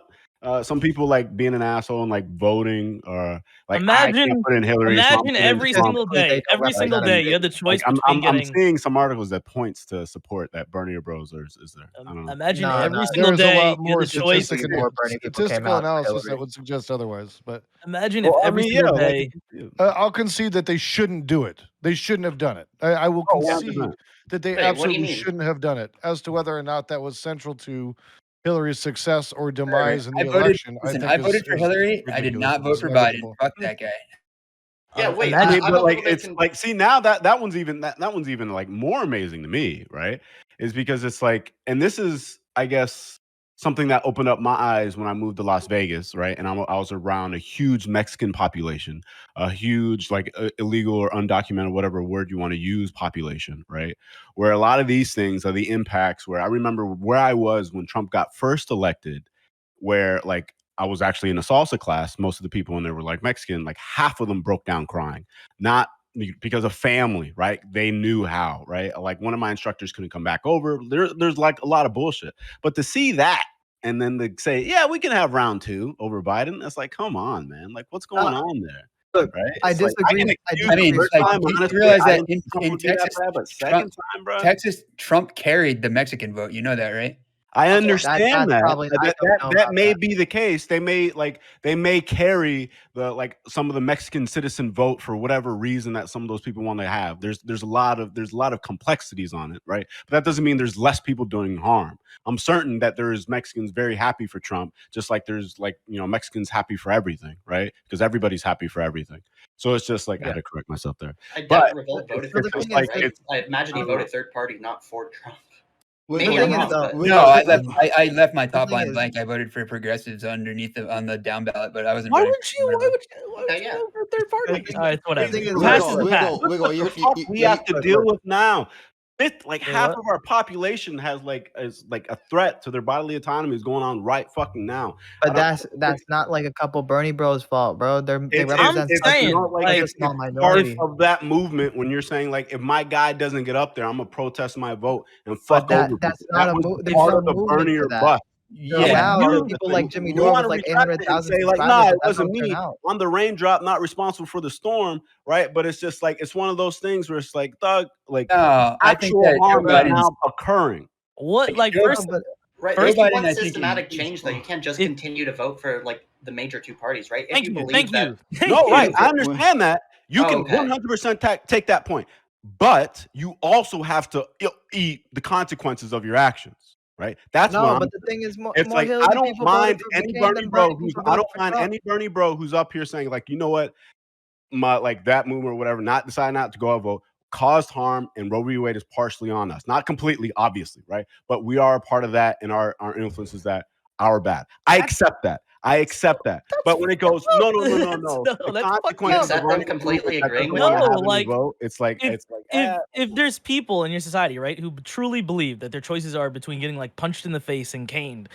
some people like being an asshole and like voting or like I can't put in Hillary. Imagine every single day. Every single day, you have the choice between getting. I'm seeing some articles that points to support that Bernie or Bros is there. I don't know. Imagine every single day you have the choice. Statistical analysis that would suggest otherwise, but imagine if every single day. I'll concede that they shouldn't do it. They shouldn't have done it. I will concede that they absolutely shouldn't have done it. As to whether or not that was central to Hillary's success or demise in the election, I voted for Hillary. I did not vote for Biden. Fuck that guy. Yeah, wait. But like it's like, see, now that one's even that one's even like more amazing to me, right? Is because it's like, and this is, I guess, something that opened up my eyes when I moved to Las Vegas, right? And I was around a huge Mexican population, a huge like illegal or undocumented, whatever word you want to use, population, right? Where a lot of these things are the impacts. Where I remember where I was when Trump got first elected, where like I was actually in a salsa class. Most of the people in there were like Mexican, like half of them broke down crying, not because of family, right? They knew how, right? Like one of my instructors couldn't come back over. There's like a lot of bullshit, but to see that and then to say, yeah, we can have round 2 over Biden, that's like, come on, man. Like, what's going on there? Look, right? I disagree. I mean, like, you realize that in Texas, Texas, Trump carried the Mexican vote. You know that, right? I understand that may be the case. They may carry the some of the Mexican citizen vote for whatever reason that some of those people want to have. There's a lot of complexities on it, right? But that doesn't mean there's less people doing harm. I'm certain that there's Mexicans very happy for Trump, just like there's Mexicans happy for everything, right? Because everybody's happy for everything. So it's just like I had to correct myself there. I doubt Revolt voted for Trump. I imagine he voted third party, not for Trump. I left my top line blank. I voted for progressives underneath on the down ballot, but I wasn't. Why would you vote for third party? All right, whatever. We have to deal with now. Half of our population has like a threat to their bodily autonomy is going on right fucking now. But that's not like a couple Bernie Bros fault, bro. They represent a small minority of that movement. When you're saying like, if my guy doesn't get up there, I'm gonna protest my vote and fuck over. That's not a movement. There's no Bernie or bust. Yeah, people like Jimmy Dore with like 800,000. Say like, nah, it wasn't me. I'm the raindrop, not responsible for the storm, right? But it's just like it's one of those things where it's like, Doug, like actual harm is now occurring. What like first? Right. First, If you Biden, want I think, systematic is- change, though, you can't just If- continue to vote for like the major two parties, right? If thank you you, believe thank that, you. Thank No, right. you. I understand that. You Oh, can okay. 100% take that point, but you also have to eat the consequences of your actions, right? That's what No, I'm. but the thing is, more It's like Hillary I don't people voted mind for any McCain Bernie than bro Bernie who's. people I voted don't for mind Trump. any Bernie bro who's up here saying like, you know what, my like that movement or whatever, not deciding not to go out vote caused harm, and Roe v. Wade is partially on us. Not completely, obviously, right? But we are a part of that, and our influences that are bad. I accept that. But when it goes, no. The that's fucked consequences Is that of them running a completely movement that agreeing doesn't with want to you? have any like, vote, it's like if there's people in your society, right, who truly believe that their choices are between getting like punched in the face and caned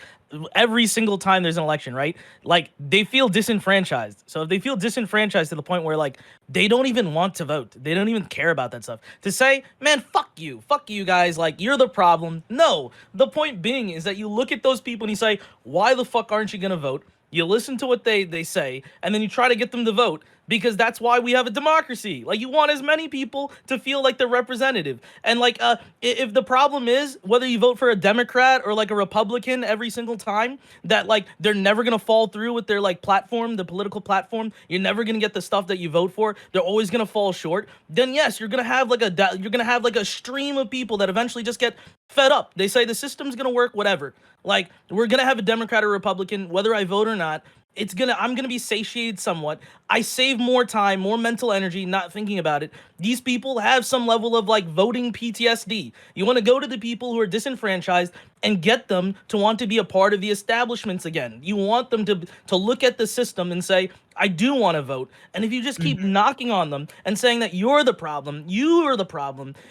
every single time there's an election, right? Like they feel disenfranchised. So if they feel disenfranchised to the point where like they don't even want to vote, they don't even care about that stuff. To say, man, fuck you guys, like you're the problem. No, the point being is that you look at those people and you say, why the fuck aren't you gonna vote? You listen to what they say, and then you try to get them to vote because that's why we have a democracy. Like you want as many people to feel like they're representative. And like if the problem is whether you vote for a Democrat or like a Republican every single time, that like they're never gonna fall through with their like platform, the political platform, you're never gonna get the stuff that you vote for, they're always gonna fall short, then yes, you're gonna have like a stream of people that eventually just get fed up. They say the system's gonna work, whatever. Like we're gonna have a Democrat or Republican, whether I vote or not. I'm gonna be satiated somewhat. I save more time, more mental energy, not thinking about it. These people have some level of like voting PTSD. You want to go to the people who are disenfranchised and get them to want to be a part of the establishments again. You want them to look at the system and say, I do want to vote. And if you just keep knocking on them and saying that you're the problem,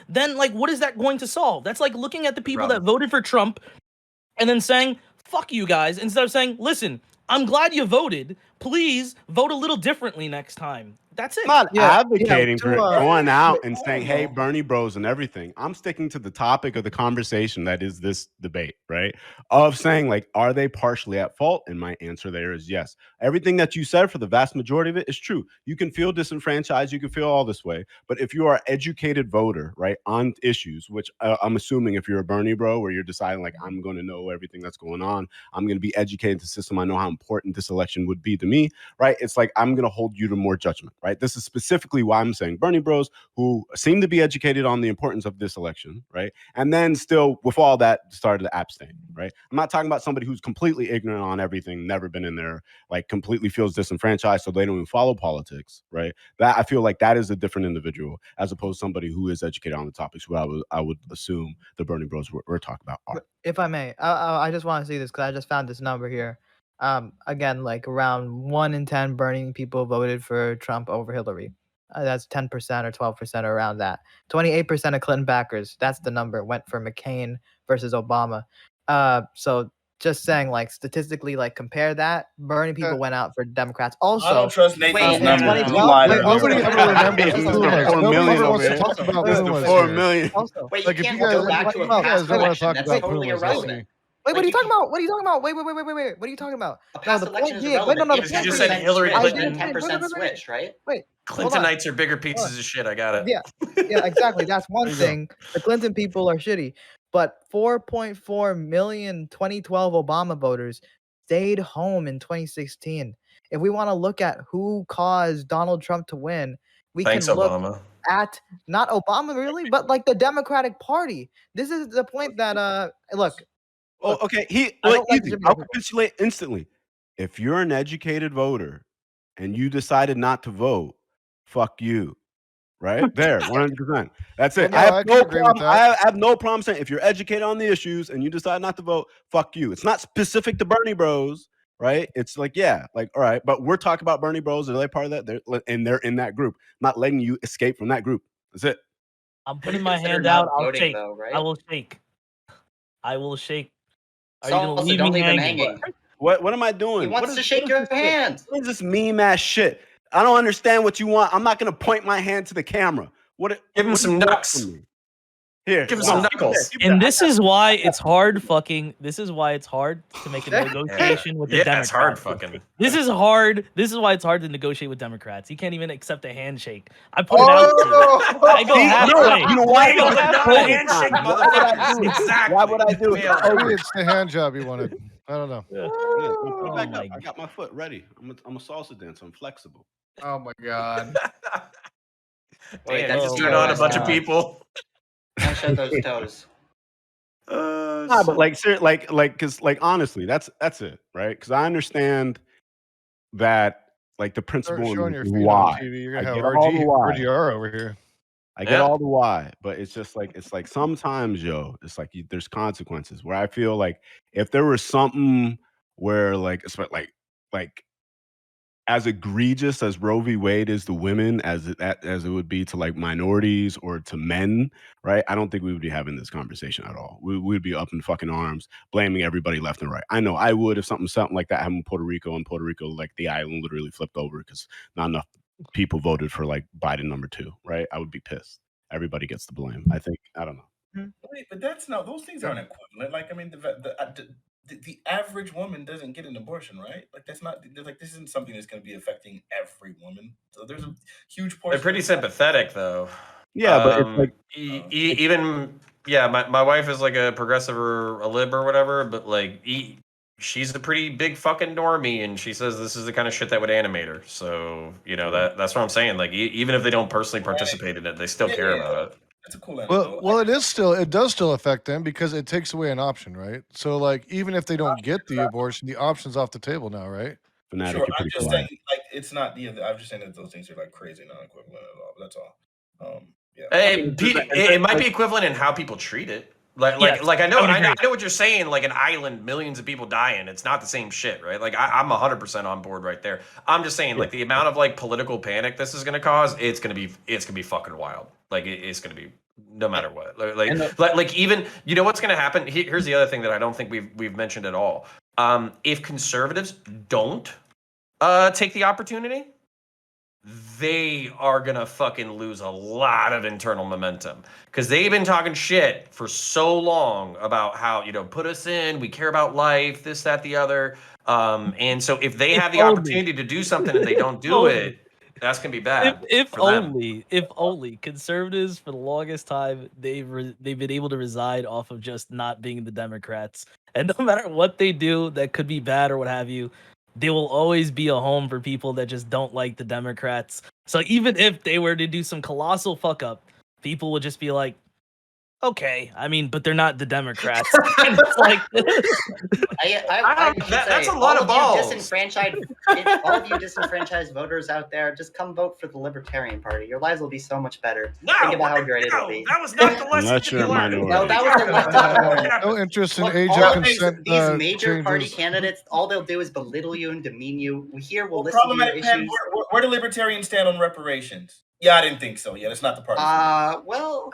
then like what is that going to solve? That's like looking at the people that voted for Trump and then saying, fuck you guys, instead of saying, listen, I'm glad you voted. Please vote a little differently next time. That's it. I'm not Yeah, advocating for going out and I saying, don't hey, know. Bernie bros and everything. I'm sticking to the topic of the conversation that is this debate, right? Of saying, like, are they partially at fault? And my answer there is yes. Everything that you said for the vast majority of it is true. You can feel disenfranchised. You can feel all this way. But if you are an educated voter, right, on issues, which I'm assuming if you're a Bernie bro, where you're deciding, like, I'm going to know everything that's going on, I'm going to be educated in the system, I know how important this election would be to me, right? It's like, I'm going to hold you to more judgment, right? This is specifically why I'm saying Bernie bros who seem to be educated on the importance of this election, right? And then still, with all that, started to abstain, right? I'm not talking about somebody who's completely ignorant on everything, never been in there, like completely feels disenfranchised, so they don't even follow politics, right? That I feel like that is a different individual as opposed to somebody who is educated on the topics who I would assume the Bernie bros we're talking about are. If I may, I just want to see this because I just found this number here. Again, like around 1 in 10 Bernie people voted for Trump over Hillary. That's 10% or 12% around that. 28% of Clinton backers, that's the number, went for McCain versus Obama. So just saying, like statistically, like compare that. Bernie people went out for Democrats. I Also, don't trust Nathan's in numbers. He's 2012 lying wait, to also- Nobody everyone. ever remembers Mr. Loomis. 4 Nobody million ever over wants to here. talk about Mr. Loomis 4 here. million. Also, Wait, you Like, if can't you guys- go back if to you a guys past don't wanna election. talk That's about totally Loomis, that's irrelevant. me. wait, what Like, are you you talking can't- about? What are you talking about? Wait. What are you talking about? A past the election point is being, wait, irrelevant. no, Because you you just said said Hillary switch Clinton- and 10% switch, right? Wait, hold on. Clintonites are bigger pieces of shit. I got it. Yeah, yeah, exactly. That's one There you go. thing. The Clinton people are shitty, but 4.4 million 2012 Obama voters stayed home in 2016. If we want to look at who caused Donald Trump to win, we Thanks, can look Obama. at not Obama really, but like the Democratic Party. This is the point that look. Oh, Look, okay. I don't like Easy. Jimmy I'll people. capitulate instantly. If you're an educated voter and you decided not to vote, fuck you. Right there, 100%. That's it. Well, no, I can agree with that. I have no problem saying if you're educated on the issues and you decide not to vote, fuck you. It's not specific to Bernie Bros, right? It's like, yeah, like, all right, but we're talking about Bernie Bros. Are they part of that? They're in that group. I'm not letting you escape from that group. That's it. I'm What do putting you my consider hand not out. I'll voting, shake. though, right? I will shake. I will shake. Are So you gonna also, leave don't me leave him hanging? hanging. What am I doing? He wants What to is- shake what your is this shit? hand. What is this meme ass shit? I don't understand what you want. I'm not gonna point my hand to the camera. What Give him what do some you want knucks. from me? Here, Give us some knuckles. And this is why it's hard This is why it's hard to make a negotiation with the Democrats. It's hard fucking. This is hard. This is why it's hard to negotiate with Democrats. You can't even accept a handshake. I put it out there. I go halfway. You know why? Failed, but not a handshake, motherfuckers. Exactly. Why would I do it? Failed. Maybe it's the hand job you wanted. I don't know. Yeah, Oh back my up. I got my foot ready. I'm a salsa dancer. I'm flexible. Oh my god. Wait, Damn, that's just just turn you, on a bunch of people. Don't show those toes. Nah, but because honestly, that's it, right? Because I understand that the Start principle showing and your feet on why. TV. You're I gonna have get all the why. RGR over here. I get all the why, but it's just sometimes, it's there's consequences where I feel like if there was something where as egregious as Roe v. Wade is to women as it would be to minorities or to men, right? I don't think we would be having this conversation at all. We would be up in fucking arms, blaming everybody left and right. I know I would if something like that happened in Puerto Rico, the island literally flipped over because not enough people voted for Biden #2, right? I would be pissed. Everybody gets the blame. I think, I don't know. Wait, but that's not, those things aren't equivalent. The average woman doesn't get an abortion, right? That's not, this isn't something that's going to be affecting every woman. So there's a huge portion. They're pretty sympathetic, though. Yeah, but it's even my wife is a progressive or a lib or whatever, but she's a pretty big fucking normie, and she says this is the kind of shit that would animate her. So that's what I'm saying. Even if they don't personally participate in it, they still care about it. That's a cool anecdote. Well, it does still affect them because it takes away an option, right? So even if they don't get the abortion, the option's off the table now, right? Fanatiq, Sure, you're I'm pretty just quiet. saying, it's not. I'm just saying that those things are crazy, non-equivalent at all. But that's all. Yeah. It might be equivalent in how people treat it. I know what you're saying. An island, millions of people dying. It's not the same shit, right? I'm 100% on board right there. I'm just saying, the amount of political panic this is going to cause, it's gonna be fucking wild. It's gonna be no matter what. Even what's gonna happen. Here's the other thing that I don't think we've mentioned at all. If conservatives don't take the opportunity, they are gonna fucking lose a lot of internal momentum because they've been talking shit for so long about how put us in, we care about life, this, that, the other, and so if they have the opportunity to do something and they don't do it, that's gonna be bad. If only conservatives for the longest time they've been able to reside off of just not being the Democrats, and no matter what they do that could be bad or what have you, they will always be a home for people that just don't like the Democrats. So even if they were to do some colossal fuck up, people would just be like, okay, but they're not the Democrats. And it's that's a lot of balls. All of you disenfranchised voters out there, just come vote for the Libertarian Party. Your lives will be so much better. Think about how great it'll be. That was not the lesson. Unless you're a minority. No, that was the lesson. No interest in Look, age all of of consent. these major party changes. candidates, all they'll do is belittle you and demean you. We'll listen to your Problematic pen. issues. Where do libertarians stand on reparations? Yeah, I didn't think so. Yeah, that's not the party. Well,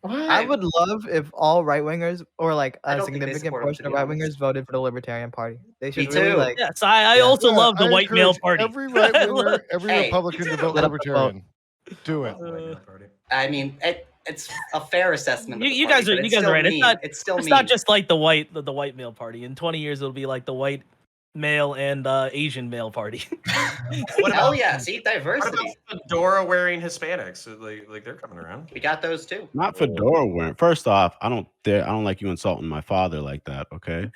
I would love if all right wingers or I a don't think they significant support him, portion to of be right honest. wingers voted for the Libertarian Party. They should Me really too. yes, I also love the I white male encourage party. Every right winger, every Hey, Republican to vote Let up the vote. Libertarian. Do it. It's a fair assessment. You guys are right. It's still It's mean. not just like the white male party. In 20 years, it'll be like the white male and Asian male party. Hell yeah! See, What diversity. about fedora wearing Hispanics? They're coming around. We got those too. Not fedora wearing. First off, I don't like you insulting my father like that. Okay.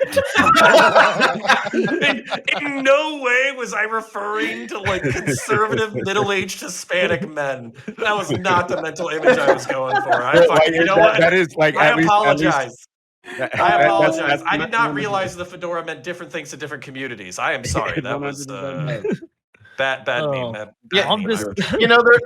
In no way was I referring to conservative middle-aged Hispanic men. That was not the mental image I was going for. That is I at least- apologize. I apologize. that's I did not 100%. realize the fedora meant different things to different communities. I am sorry. That was 100%. bad Oh. meme. Yeah, I'm just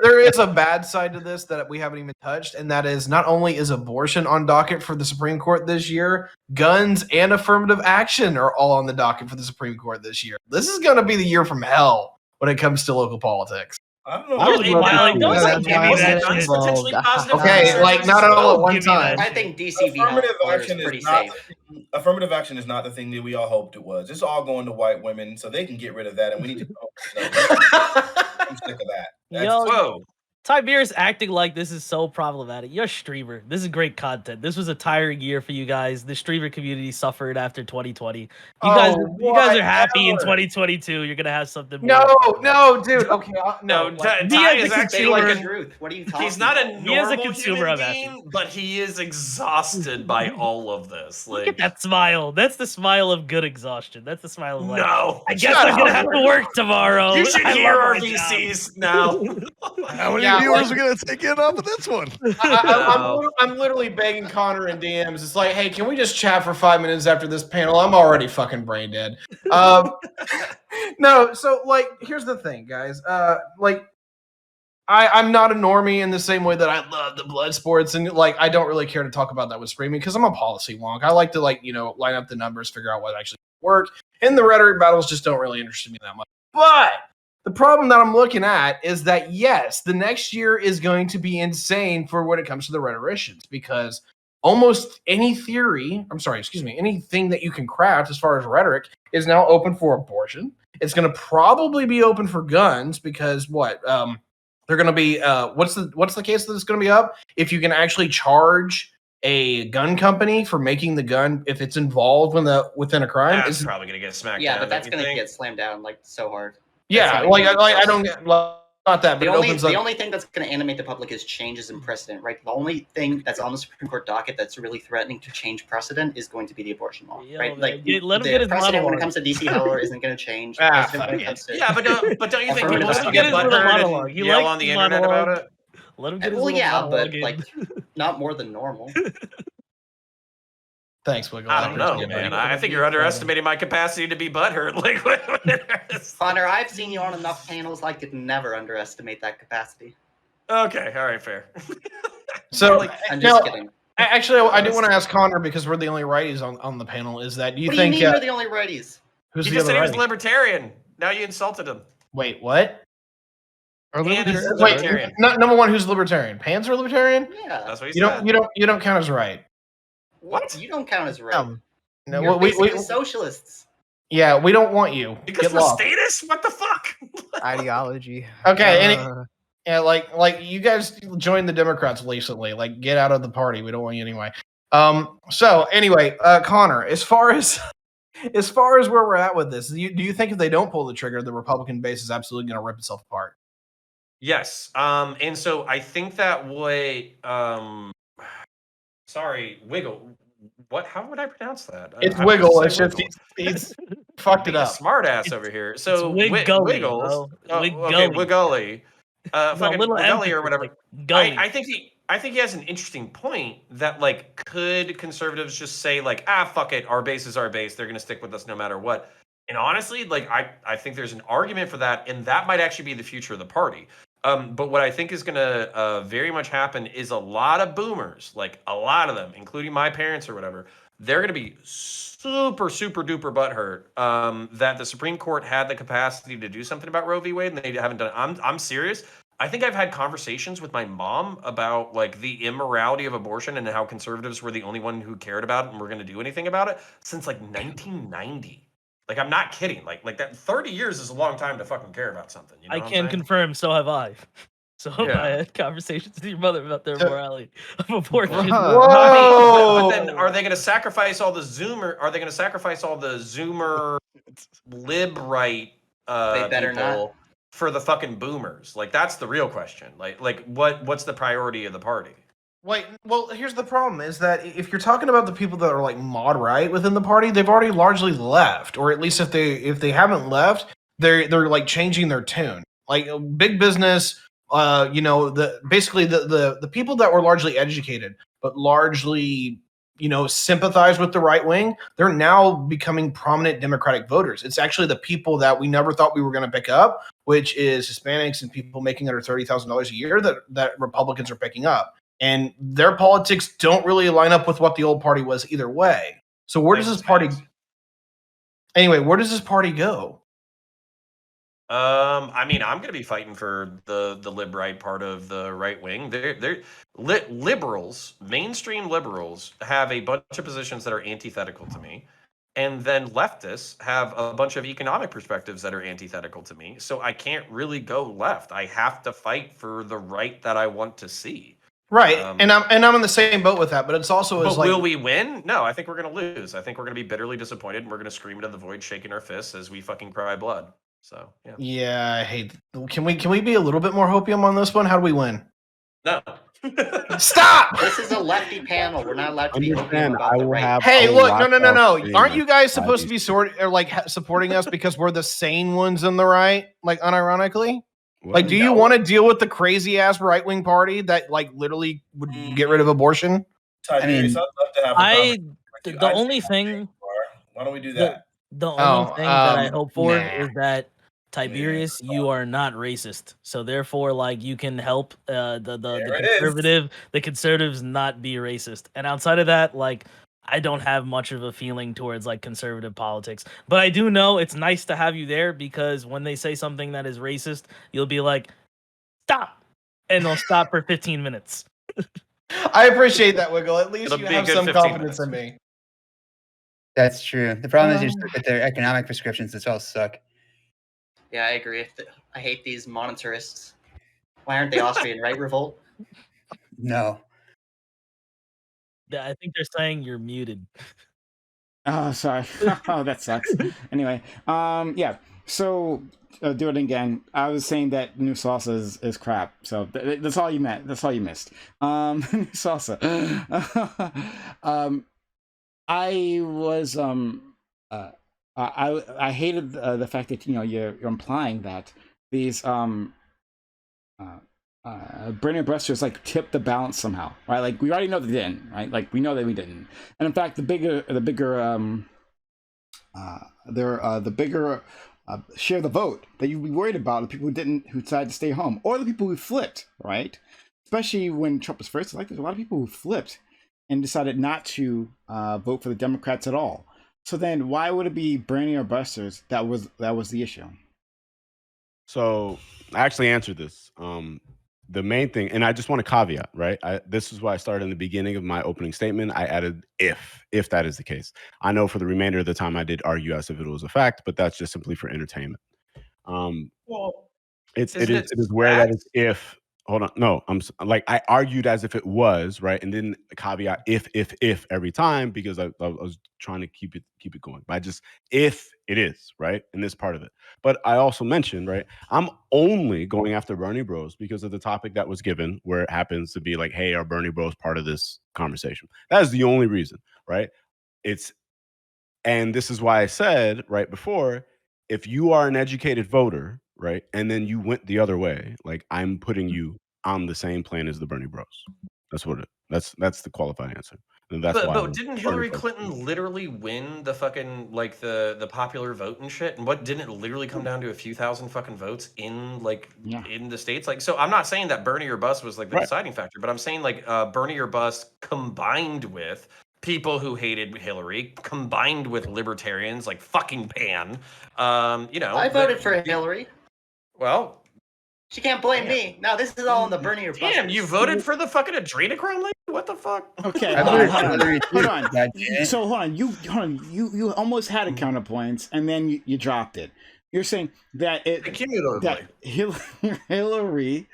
there is a bad side to this that we haven't even touched, and that is not only is abortion on docket for the Supreme Court this year, guns and affirmative action are all on the docket for the Supreme Court this year. This is going to be the year from hell when it comes to local politics. I don't know. I would love to see don't that. give me that Guns shit. potentially positive Okay, consequences. not all at Don't one give me that time. I think DCV Affirmative is action pretty is not safe. affirmative action is not the thing that we all hoped it was. It's all going to white women, so they can get rid of that, and we need to. I'm sick of that. Yo, Whoa. Tiberius acting like this is so problematic. You're a streamer. This is great content. This was a tiring year for you guys. The streamer community suffered after 2020. You guys are happy in 2022. You're gonna have something more. No, dude. Okay, no. Ty is acting like a truth. What are you talking He's not a about? Me as a normal consumer, human I'm being, but he is exhausted by all of this. Look Like, at that smile. That's the smile of good exhaustion. That's the smile of like, no. I guess I'm gonna have to work tomorrow. You should I hear love our my job. VCs now. How many Yeah, viewers like- are gonna take in off of this one? I'm literally begging Connor in DMs. It's like, hey, can we just chat for 5 minutes after this panel? I'm already fucking brain dead. No, so like, here's the thing, guys. I'm not a normie in the same way that I love the blood sports, and like, I don't really care to talk about that with streaming because I'm a policy wonk. I like to line up the numbers, figure out what actually work, and the rhetoric battles just don't really interest me that much. But the problem that I'm looking at is that, yes, the next year is going to be insane for when it comes to the rhetoricians, because almost any anything that you can craft as far as rhetoric is now open for abortion. It's going to probably be open for guns because they're going to be, what's the case that it's going to be up? If you can actually charge a gun company for making the gun if it's involved within a crime. That's probably going to get smacked Yeah, down. but that's don't you going to think? get slammed down like so hard. Yeah, That's how I don't get not that, but The it only opens up. the only thing that's going to animate the public is changes in precedent, right? The only thing that's on the Supreme Court docket that's really threatening to change precedent is going to be the abortion law, Yo, right? man, Like let him the get his precedent when it monologue. comes to DC Heller isn't going to change. The Ah, precedent when fuck it comes to Yeah, but don't you think Affirmative people action. still get Let him get his little butthurt monologue. and He yell likes on the his internet monologue. about it? Let him get his well, little yeah, monologue but in. like not more than normal. Thanks, Wiggle. I don't know, appreciate it, man. buddy. I think you're underestimating my capacity to be butthurt. Like, Connor, I've seen you on enough panels. I could never underestimate that capacity. okay, all right, fair. So I'm just now, kidding. actually, I do want to ask Connor, because we're the only righties on the panel. Is that What do you mean we're the only righties? who's He the just other said he was righty? libertarian. Now you insulted him. Wait, what? Are And is libertarians Wait, libertarian. number one, who's libertarian? Pans are libertarian. Yeah. That's what he You said. don't count as right. What? You don't count as right. No, You're we basically socialists. yeah, we don't want you. Because Get the lost. status? What the fuck? Ideology. Okay, yeah, like you guys joined the Democrats recently. Like, get out of the party. We don't want you anyway. So anyway, Connor, as far as where we're at with this, do you think if they don't pull the trigger, the Republican base is absolutely going to rip itself apart? Yes. And so I think that sorry, Wiggle. How would I pronounce that? It's I would Wiggle. say It's just Wiggle. he's fucked it Being a up. smart ass over here. So Wiggully, Wiggles. bro. Okay, Wiggully. Wiggully. Fucking little Wiggully emphasis, or whatever. like gully. I think he has an interesting point that, like, could conservatives just say, like, fuck it, our base is our base, they're gonna stick with us no matter what. And honestly, like, I think there's an argument for that, and that might actually be the future of the party. But what I think is gonna very much happen is a lot of boomers, like a lot of them, including my parents or whatever, they're gonna be super, super duper butthurt that the Supreme Court had the capacity to do something about Roe v. Wade and they haven't done it. I'm serious. I think I've had conversations with my mom about, like, the immorality of abortion and how conservatives were the only one who cared about it and were going to do anything about it since like 1990. Like, I'm not kidding. Like that 30 years is a long time to fucking care about something. You know I what I'm can saying? confirm, so have I. So have Yeah. I had conversations with your mother about their morality of abortion. Whoa! But then are they going to sacrifice all the Zoomer? Are they going to sacrifice all the Zoomer lib right They better people not. for the fucking boomers? Like, that's the real question. Like what's the priority of the party? Wait, well, here's the problem: is that if you're talking about the people that are like mod right within the party, they've already largely left, or at least if they haven't left, they're like changing their tune. Like big business, basically the people that were largely educated but largely sympathize with the right wing, they're now becoming prominent Democratic voters. It's actually the people that we never thought we were going to pick up, which is Hispanics and people making under $30,000 a year that Republicans are picking up. And their politics don't really line up with what the old party was either way. So where does this party go? I mean, I'm going to be fighting for the lib right part of the right wing. Liberals, mainstream liberals, have a bunch of positions that are antithetical to me, and then leftists have a bunch of economic perspectives that are antithetical to me. So I can't really go left. I have to fight for the right that I want to see. Right, and I'm in the same boat with that, but it's also But is like, will we win? No, I think we're going to lose. I think we're going to be bitterly disappointed, and we're going to scream into the void, shaking our fists as we fucking cry blood. So yeah. yeah, I hate. Can we be a little bit more hopium on this one? How do we win? No. Stop! This is a lefty panel. We're not allowed to be open Understand, about I the will right. have. Hey, I will look, rock no. off saying Aren't you guys that supposed to be supporting us because we're the sane ones in the right, like unironically? Like, do you want to deal with the crazy ass right wing party that like literally would get rid of abortion? Tiberius, mean, I'd love to have a conversation with you. The I'd only say thing why don't we do the that? the only thing that I hope for nah. is that Tiberius, you are not racist, so therefore, like, you can help the conservatives not be racist. And outside of that, like, I don't have much of a feeling towards like conservative politics, but I do know it's nice to have you there because when they say something that is racist, you'll be like, stop, and they'll stop for 15 minutes. I appreciate that, Wiggle. At least It'll you be a have good some 15 confidence minutes. in me. That's true. The problem is just look at their economic prescriptions. It's all suck. Yeah, I agree. I hate these monetarists. Why aren't they Austrian, right? Revolt. No. Yeah, I think they're saying you're muted. Oh, sorry. Oh, that sucks. Anyway, yeah. So do it again. I was saying that new salsa is crap. So that's all you meant. That's all you missed. New salsa. I was I hated the fact that you're implying that these Bernie Brusters like tipped the balance somehow, right? Like we already know they didn't, right? Like we know that we didn't. And in fact, the bigger share the vote that you'd be worried about the people who decided to stay home, or the people who flipped, right? Especially when Trump was first elected, there's a lot of people who flipped and decided not to vote for the Democrats at all. So then, why would it be Bernie or Busters that was the issue? So I actually answered this. The main thing, and I just want to caveat, right? This is why I started in the beginning of my opening statement. I added if that is the case. I know for the remainder of the time I did argue as if it was a fact, but that's just simply for entertainment. Well, it is where that is if. Hold on, no, I argued as if it was right, and then caveat if every time because I was trying to keep it going. But I just if it is right in this part of it. But I also mentioned right, I'm only going after Bernie Bros because of the topic that was given, where it happens to be like, hey, are Bernie Bros part of this conversation? That is the only reason, right? And this is why I said right before, if you are an educated voter, right, and then you went the other way, like I'm putting you on the same plane as the Bernie Bros. That's the qualified answer. And that's why. But didn't Hillary Clinton literally win the fucking like the popular vote and shit? And what didn't it literally come down to a few thousand fucking votes in in the states? Like, so I'm not saying that Bernie or bust was like the deciding factor, but I'm saying like Bernie or bust combined with people who hated Hillary, combined with libertarians like fucking Pan. I voted for Hillary. Well, she can't blame me. No, this is all on the Bernie or bust. Damn, you voted for the fucking adrenochrome lady? What the fuck? Okay, hold on. So hold on. You almost had a counterpoint, and then you dropped it. You're saying that Hillary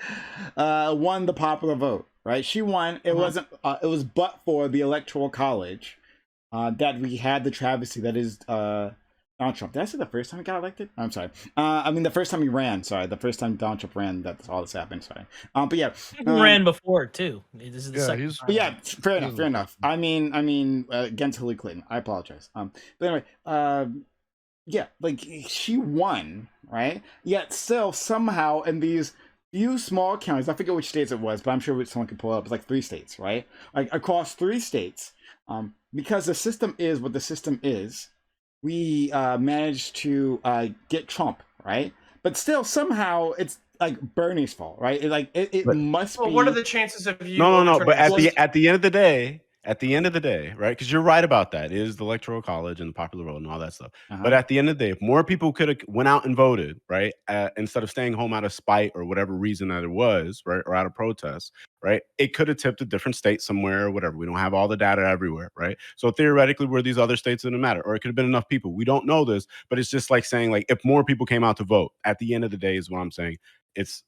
won the popular vote, right? She won. It wasn't. It was but for the Electoral College that we had the travesty that is Donald Trump. Did I say the first time he got elected? I'm sorry. I mean the first time he ran. Sorry, the first time Donald Trump ran. That's all that's happened. Sorry. But yeah, he ran before too. This is the second time. But yeah, fair enough. Fair enough. I mean, against Hillary Clinton. I apologize. But anyway, yeah, like she won, right? Yet still somehow in these few small counties, I forget which states it was, but I'm sure someone can pull it up. It's like 3 states, right? Like across 3 states, because the system is what the system is. We managed to get Trump, right? But still, somehow, it's like Bernie's fault, right? It must be. What are the chances of you? No. But at the end of the day, at the end of the day, right? Because you're right about that. It is the Electoral College and the popular vote and all that stuff. But at the end of the day, if more people could have went out and voted, right, instead of staying home out of spite or whatever reason that it was, right, or out of protest, right, it could have tipped a different state somewhere or whatever. We don't have all the data everywhere, right? So theoretically, were these other states didn't matter, or it could have been enough people. We don't know this, but it's just like saying, like, if more people came out to vote, at the end of the day, is what I'm saying.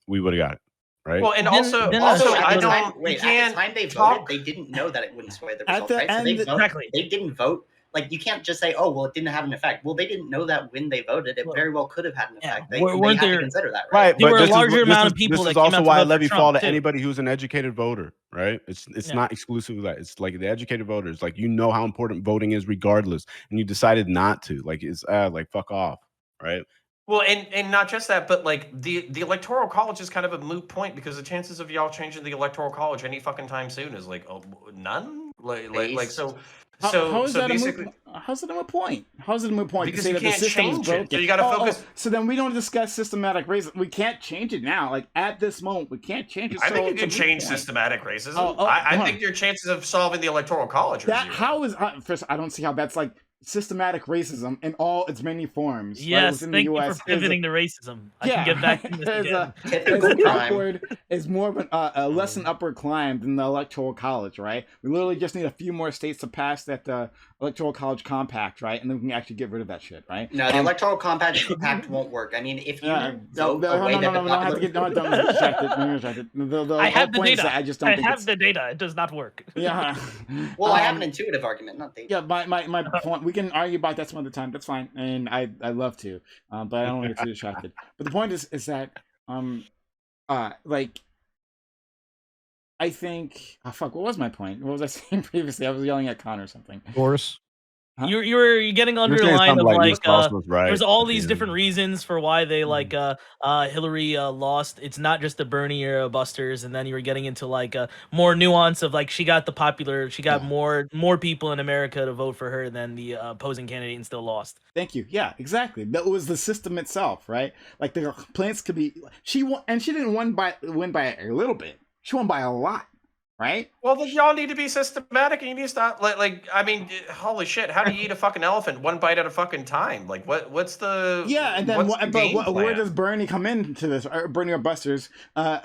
We would have got it. Right. Well, and Then- also, then also, a- I at the don't. time, You wait, at can't the time they talk. voted, they didn't know that it wouldn't sway the At result, the right? So end- Exactly. they didn't vote. Like, you can't just say, "Oh, well, it didn't have an effect." Well, they didn't know that when they voted. It Well, very well could have had an yeah, effect. They weren't had to there- consider that, right? Right, There but were a this is- larger this amount is- of people This that is came also out to why I vote for levy Trump, fall to too. anybody who's an educated voter, right? It's Yeah. not exclusive of that. It's like the educated voters, like, you know how important voting is regardless, and you decided not to. Like, it's like, fuck off, right? Well, and not just that, but like the Electoral College is kind of a moot point because the chances of y'all changing the Electoral College any fucking time soon is like none. Like so. How is that basically, how's it a moot point? How's it a moot point Because to say you that the can't system is change it, broken? so you gotta focus- So then we don't discuss systematic racism. We can't change it now. Like, at this moment, we can't change it. I think so you it's a can moot change point. systematic racism. Oh, I hold think on. your chances of solving the Electoral College are That zero. how is first? I don't see how that's like systematic racism in all its many forms. right, Yes, within thank the you US for pivoting to racism. I yeah, can get back to this is again. Typical an crime. upward is more of a less an upward climb than the Electoral College, right? We literally just need a few more states to pass that Electoral College compact, right? And then we can actually get rid of that shit, right? No, the Electoral Compact won't work. I mean, if you vote no, away that the we don't have to get don't distracted. Don't get distracted. The I whole have the point is data. that I just don't think have it's the data. It does not work. yeah. Well, I have an intuitive argument, not data. Yeah, my point. We can argue about that some other time. That's fine, and I love to, but I don't want to get too distracted. But the point is that like, I think fuck. What was my point? What was I saying previously? I was yelling at Connor or something. Of course. Huh? You're getting under the saying line of something like Miss Cross was right there's all at the these end. different reasons for why they like Hillary lost. It's not just the Bernie era busters, and then you were getting into like more nuance of like she got more people in America to vote for her than the opposing candidate and still lost. Thank you. Yeah, exactly. That was the system itself, right? Like, the complaints could be she won, and she didn't win by a little bit. She won by a lot, right? Well, then y'all need to be systematic, and you need to stop. Like, I mean, holy shit! How do you eat a fucking elephant one bite at a fucking time? Like, what's the Yeah, and then what's the game where plan? does Bernie come into this? Or Bernie or Busters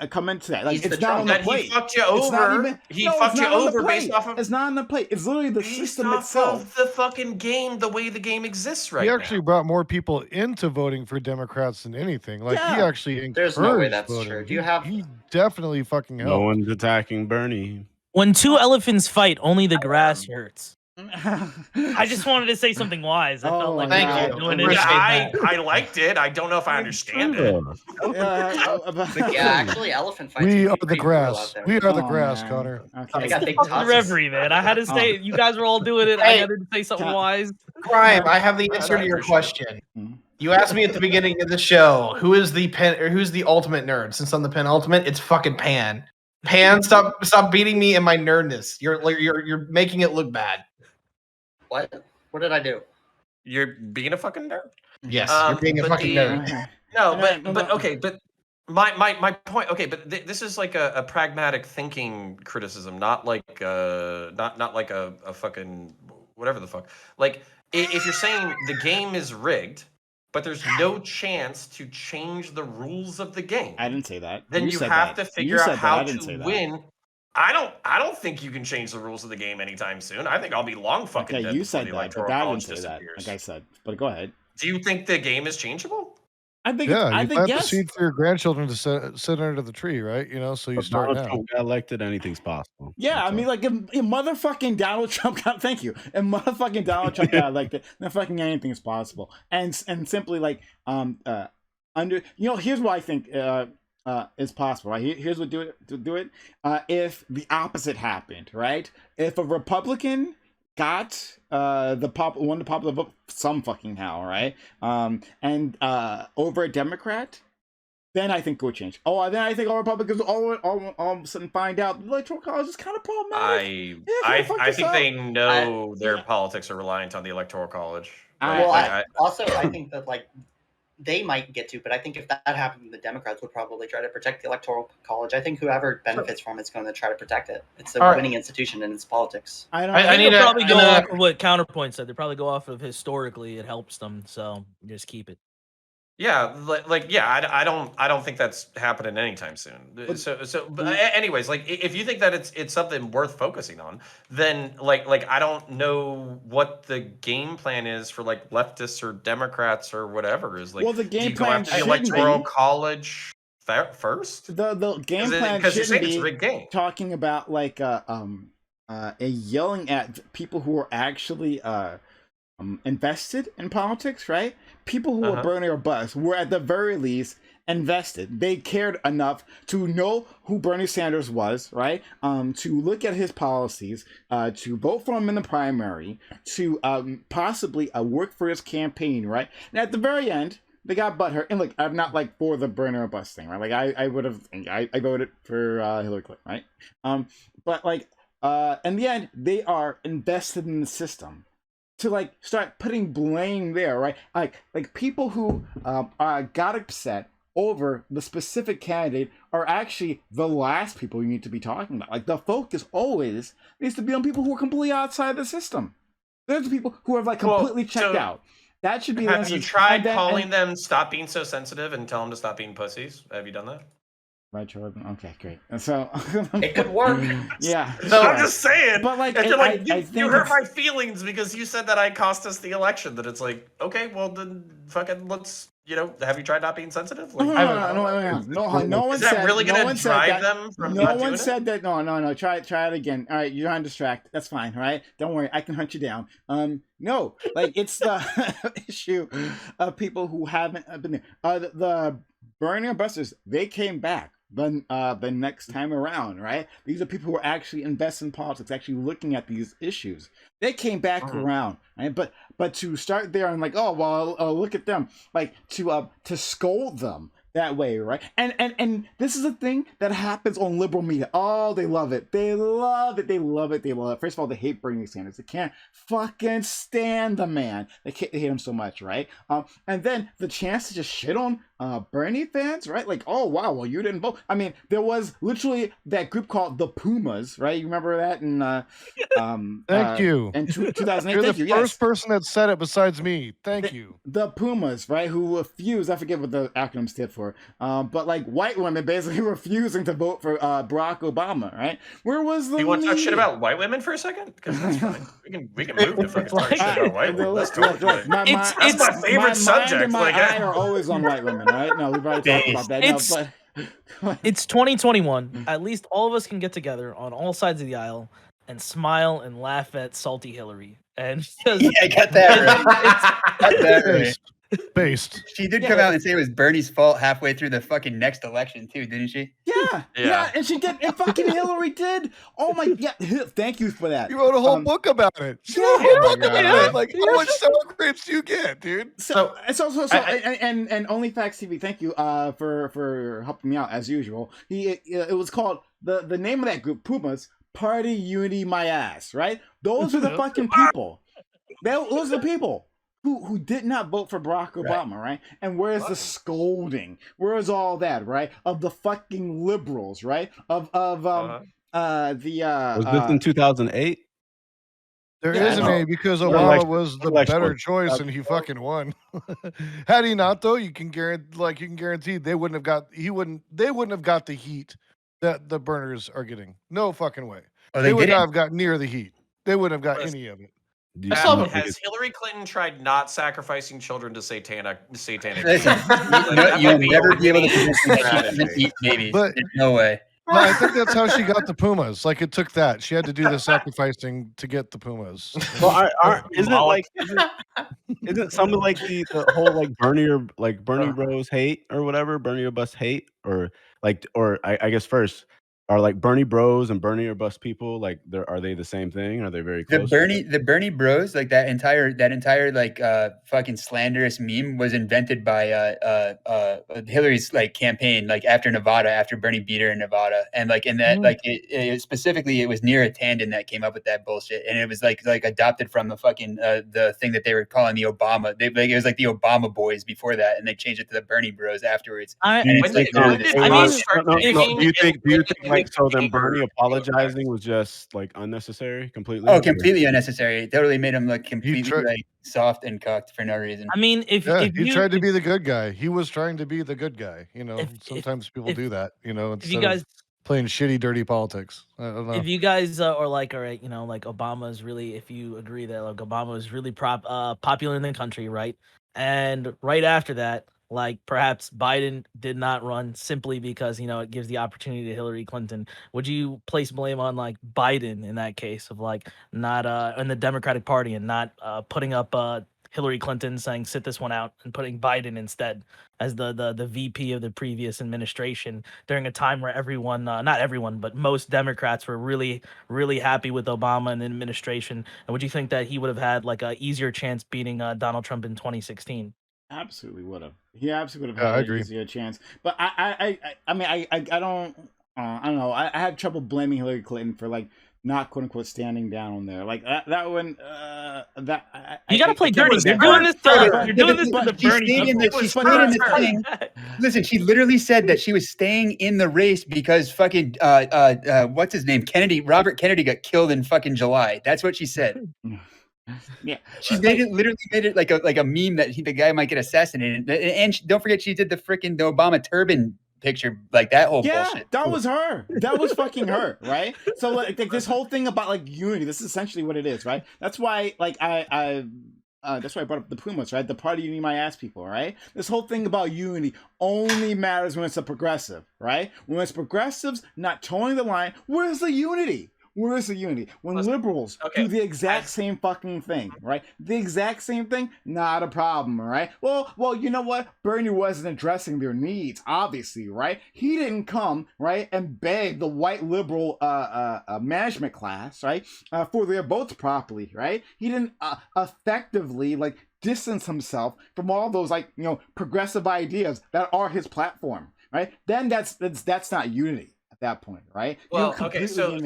come into that? Like, He's it's the not on Trump. the That plate. he fucked you It's not over. even- He no, fucked it's you not on the over based plate. off of It's not on the plate. It's literally the system off itself. of the fucking game, the way the game exists right He now. actually brought more people into voting for Democrats than anything. Like, he Yeah. actually encouraged There's no way that's voting. true. Do you have- He definitely fucking helped. No one's attacking Bernie. When two elephants fight, only the grass hurts. I just wanted to say something wise. I Oh felt like my we God. were doing Yeah, it. Yeah, I liked it. I don't know if I understand it. Yeah, actually, elephant fights. We can are be the pretty brutal out grass. there. We are the Oh, grass, man. Connor. They Okay. got big Fucking tusks. Reverie, man. I had to say, you guys were all doing it. I Hey. had to say something Can- wise. Crime. I have the I answer to your appreciate it. question. Mhm. You asked me at the beginning of the show, who's the ultimate nerd? Since I'm the penultimate, it's fucking Pan. Pan, stop beating me in my nerdness. You're making it look bad. What? What did I do? You're being a fucking nerd. Yes, you're being a but fucking the- nerd. No, Yeah, but okay, but my point. Okay, but this is like a pragmatic thinking criticism, not like not like a fucking whatever the fuck. Like, if you're saying the game is rigged, but there's no chance to change the rules of the game, I didn't say that. then you said have that. to figure You out said that. how I didn't say to that. win. I don't think you can change the rules of the game anytime soon. I think I'll be long fucking Okay, dead you before said the that, Electoral but I didn't College say that. disappears. Like I said, but go ahead. Do you think the game is changeable? I think. Yeah, I you think plant the yes. seed for your grandchildren to sit under the tree, right? You know, so you If start Donald now. Trump got elected, anything's possible. Yeah, That's I mean, all. like, if motherfucking Donald Trump got, thank you, and motherfucking Donald Trump got elected, then fucking anything is possible. And simply like, here's what I think is possible, right? Here's what do it. If the opposite happened, right? If a Republican got won the popular vote some fucking how, right? And over a Democrat, then I think it would change. Oh, then I think all Republicans all of a sudden find out the Electoral College is kind of problematic. I think they up. know their politics are reliant on the Electoral College. I- Well, also, I think that like they might get to, but I think if that happened, the Democrats would probably try to protect the Electoral College. I think whoever benefits from it's going to try to protect it. It's a winning institution in its politics. I think they'll probably go off of what Counterpoint said. They probably go off of historically it helps them, so just keep it. Yeah, I don't think that's happening anytime soon. Anyways, like if you think that it's something worth focusing on, then like I don't know what the game plan is for like leftists or Democrats or whatever is like. Well, the game do you go plan after the shouldn't Electoral be. College first? The game plan because you're shouldn't saying it's a be rigged game. talking about like a yelling at people who are actually invested in politics, right? People who are Bernie or bust were at the very least invested. They cared enough to know who Bernie Sanders was, right? To look at his policies, to vote for him in the primary, to possibly work for his campaign, right? And at the very end, they got butthurt. And look, I'm not like for the Bernie or bust thing, right? Like I would have, I voted for Hillary Clinton, right? But like in the end, they are invested in the system. To like start putting blame there, right? Like people who got upset over the specific candidate are actually the last people you need to be talking about. Like the focus always needs to be on people who are completely outside the system. There's the people who have like completely checked out. That should be. Have you tried calling them stop being so sensitive and tell them to stop being pussies? Have you done that? Right, Jordan. Okay, great. And so it could work. Yeah. So I'm just saying. But like, you're like you hurt my feelings because you said that I cost us the election. That it's like, okay, well then fucking let's, have you tried not being sensitive? Like, no one is that said, really no gonna drive them from no not one doing said that. No. Try it again. All right, you're on distract. That's fine. All right, don't worry. I can hunt you down. No, like it's the issue of people who haven't been there. The Bernie and Busters, they came back the next time around, right? These are people who are actually invested in politics, actually looking at these issues. They came back around, right? But to start there and like, oh well, look at them, like to scold them that way, right? And this is a thing that happens on liberal media. Oh, they love it. They love it. They love it. They love it. First of all, they hate Bernie Sanders. They can't fucking stand the man. They hate him so much, right? And then the chance to just shit on Bernie fans, right? Like, oh wow, well you didn't vote. I mean, there was literally that group called the Pumas, right? You remember that? And thank you. In 2008, you're the first person that said it besides me. Thank you. The Pumas, right? Who refused. I forget what the acronym stood for. But like white women basically refusing to vote for Barack Obama, right? Where was the? Do you want to talk shit about white women for a second? Because that's fine. We can move to fucking talk shit about white women. That's totally that's my favorite subject. And my eye are always on white women, right? No, we've already talked about that. It's 2021. At least all of us can get together on all sides of the aisle and smile and laugh at salty Hillary. And I got that right. Based. She did come out and say it was Bernie's fault halfway through the fucking next election too, didn't she? Yeah, and she did, and fucking Hillary did. Oh my god, thank you for that. You wrote a whole book about it. Like how much sour grapes do you get, dude? So and OnlyFacts TV, thank you for helping me out as usual. It was called the name of that group, Pumas, Party Unity My Ass, right? Those are the fucking people. Those are the people who did not vote for Barack Obama, right? And where's the scolding? Where's all that, right? Of the fucking liberals, right? Of was this in 2008? There isn't any because Obama was the better choice and he fucking won. Had he not though, you can guarantee they wouldn't have got the heat that the burners are getting. No fucking way. Oh, they would not have got near the heat. They wouldn't have got any of it. Has Hillary Clinton tried not sacrificing children to satanic? You'll never be able to eat babies. But there's no way. No, I think that's how she got the Pumas. Like it took that. She had to do the sacrificing to get the Pumas. Well, isn't something like the whole like Bernie Bros hate or whatever, Bernie or bust hate, or I guess first, Are like Bernie Bros and Bernie or Bust people like are they the same thing? Are they very The close? Bernie Bros, like that entire like fucking slanderous meme was invented by Hillary's like campaign, like after Nevada, after Bernie beat her in Nevada, and like in that like specifically it was Neera Tanden that came up with that bullshit, and it was like adopted from the fucking the thing that they were calling the Obama. It was like the Obama boys before that, and they changed it to the Bernie Bros afterwards. I And When it's like did, when did I Trump mean, start Do taking you think and like so then making Bernie her apologizing was just like unnecessary completely? oh, completely unnecessary. It totally made him look completely tried- like soft and cucked for no reason. I mean, if he you tried to be the good guy. He was trying to be the good guy. You know, if- sometimes people if- do that. You know, if you instead guys of playing shitty, dirty politics. I don't know. if you guys are like, all right, you know, like Obama is really, if you agree that like Obama is really popular in the country, right? And right after that, like perhaps Biden did not run simply because, you know, it gives the opportunity to Hillary Clinton. Would you place blame on like Biden in that case of like not in the Democratic Party and not putting up Hillary Clinton saying sit this one out and putting Biden instead as the VP of the previous administration during a time where everyone, not everyone, but most Democrats were really, really happy with Obama and the administration? And would you think that he would have had like a easier chance beating Donald Trump in 2016? Absolutely would have. He absolutely would Yeah, have I had an agree. easier chance. But I mean, I don't. I don't know. I had trouble blaming Hillary Clinton for like not quote unquote standing down on there. Like that one. You got to play I dirty. can't You're understand doing that. this to But- you're doing this to but- the She Bernie stayed in people. the, she stayed in the thing. Listen, she literally said that she was staying in the race because fucking what's his name? Robert Kennedy got killed in fucking July. That's what she said. Yeah, She literally made it like a meme that the guy might get assassinated. And don't forget, she did the freaking Obama turban picture, like that whole yeah, bullshit. that was her. That was fucking her, right? So like this whole thing about like unity. This is essentially what it is, right? That's why like that's why I brought up the Pumas, right? The party unity my ass people, right? This whole thing about unity only matters when it's a progressive, right? When it's progressives not towing the line, where's the unity? Where is the unity? When Listen, liberals okay, do the exact same fucking thing, right? The exact same thing, not a problem, all right? Well, you know what? Bernie wasn't addressing their needs, obviously, right? He didn't come, right, and beg the white liberal management class, right, for their votes properly, right? He didn't effectively, like, distance himself from all those, like, you know, progressive ideas that are his platform, right? Then that's not unity. That point, right? Well, okay, so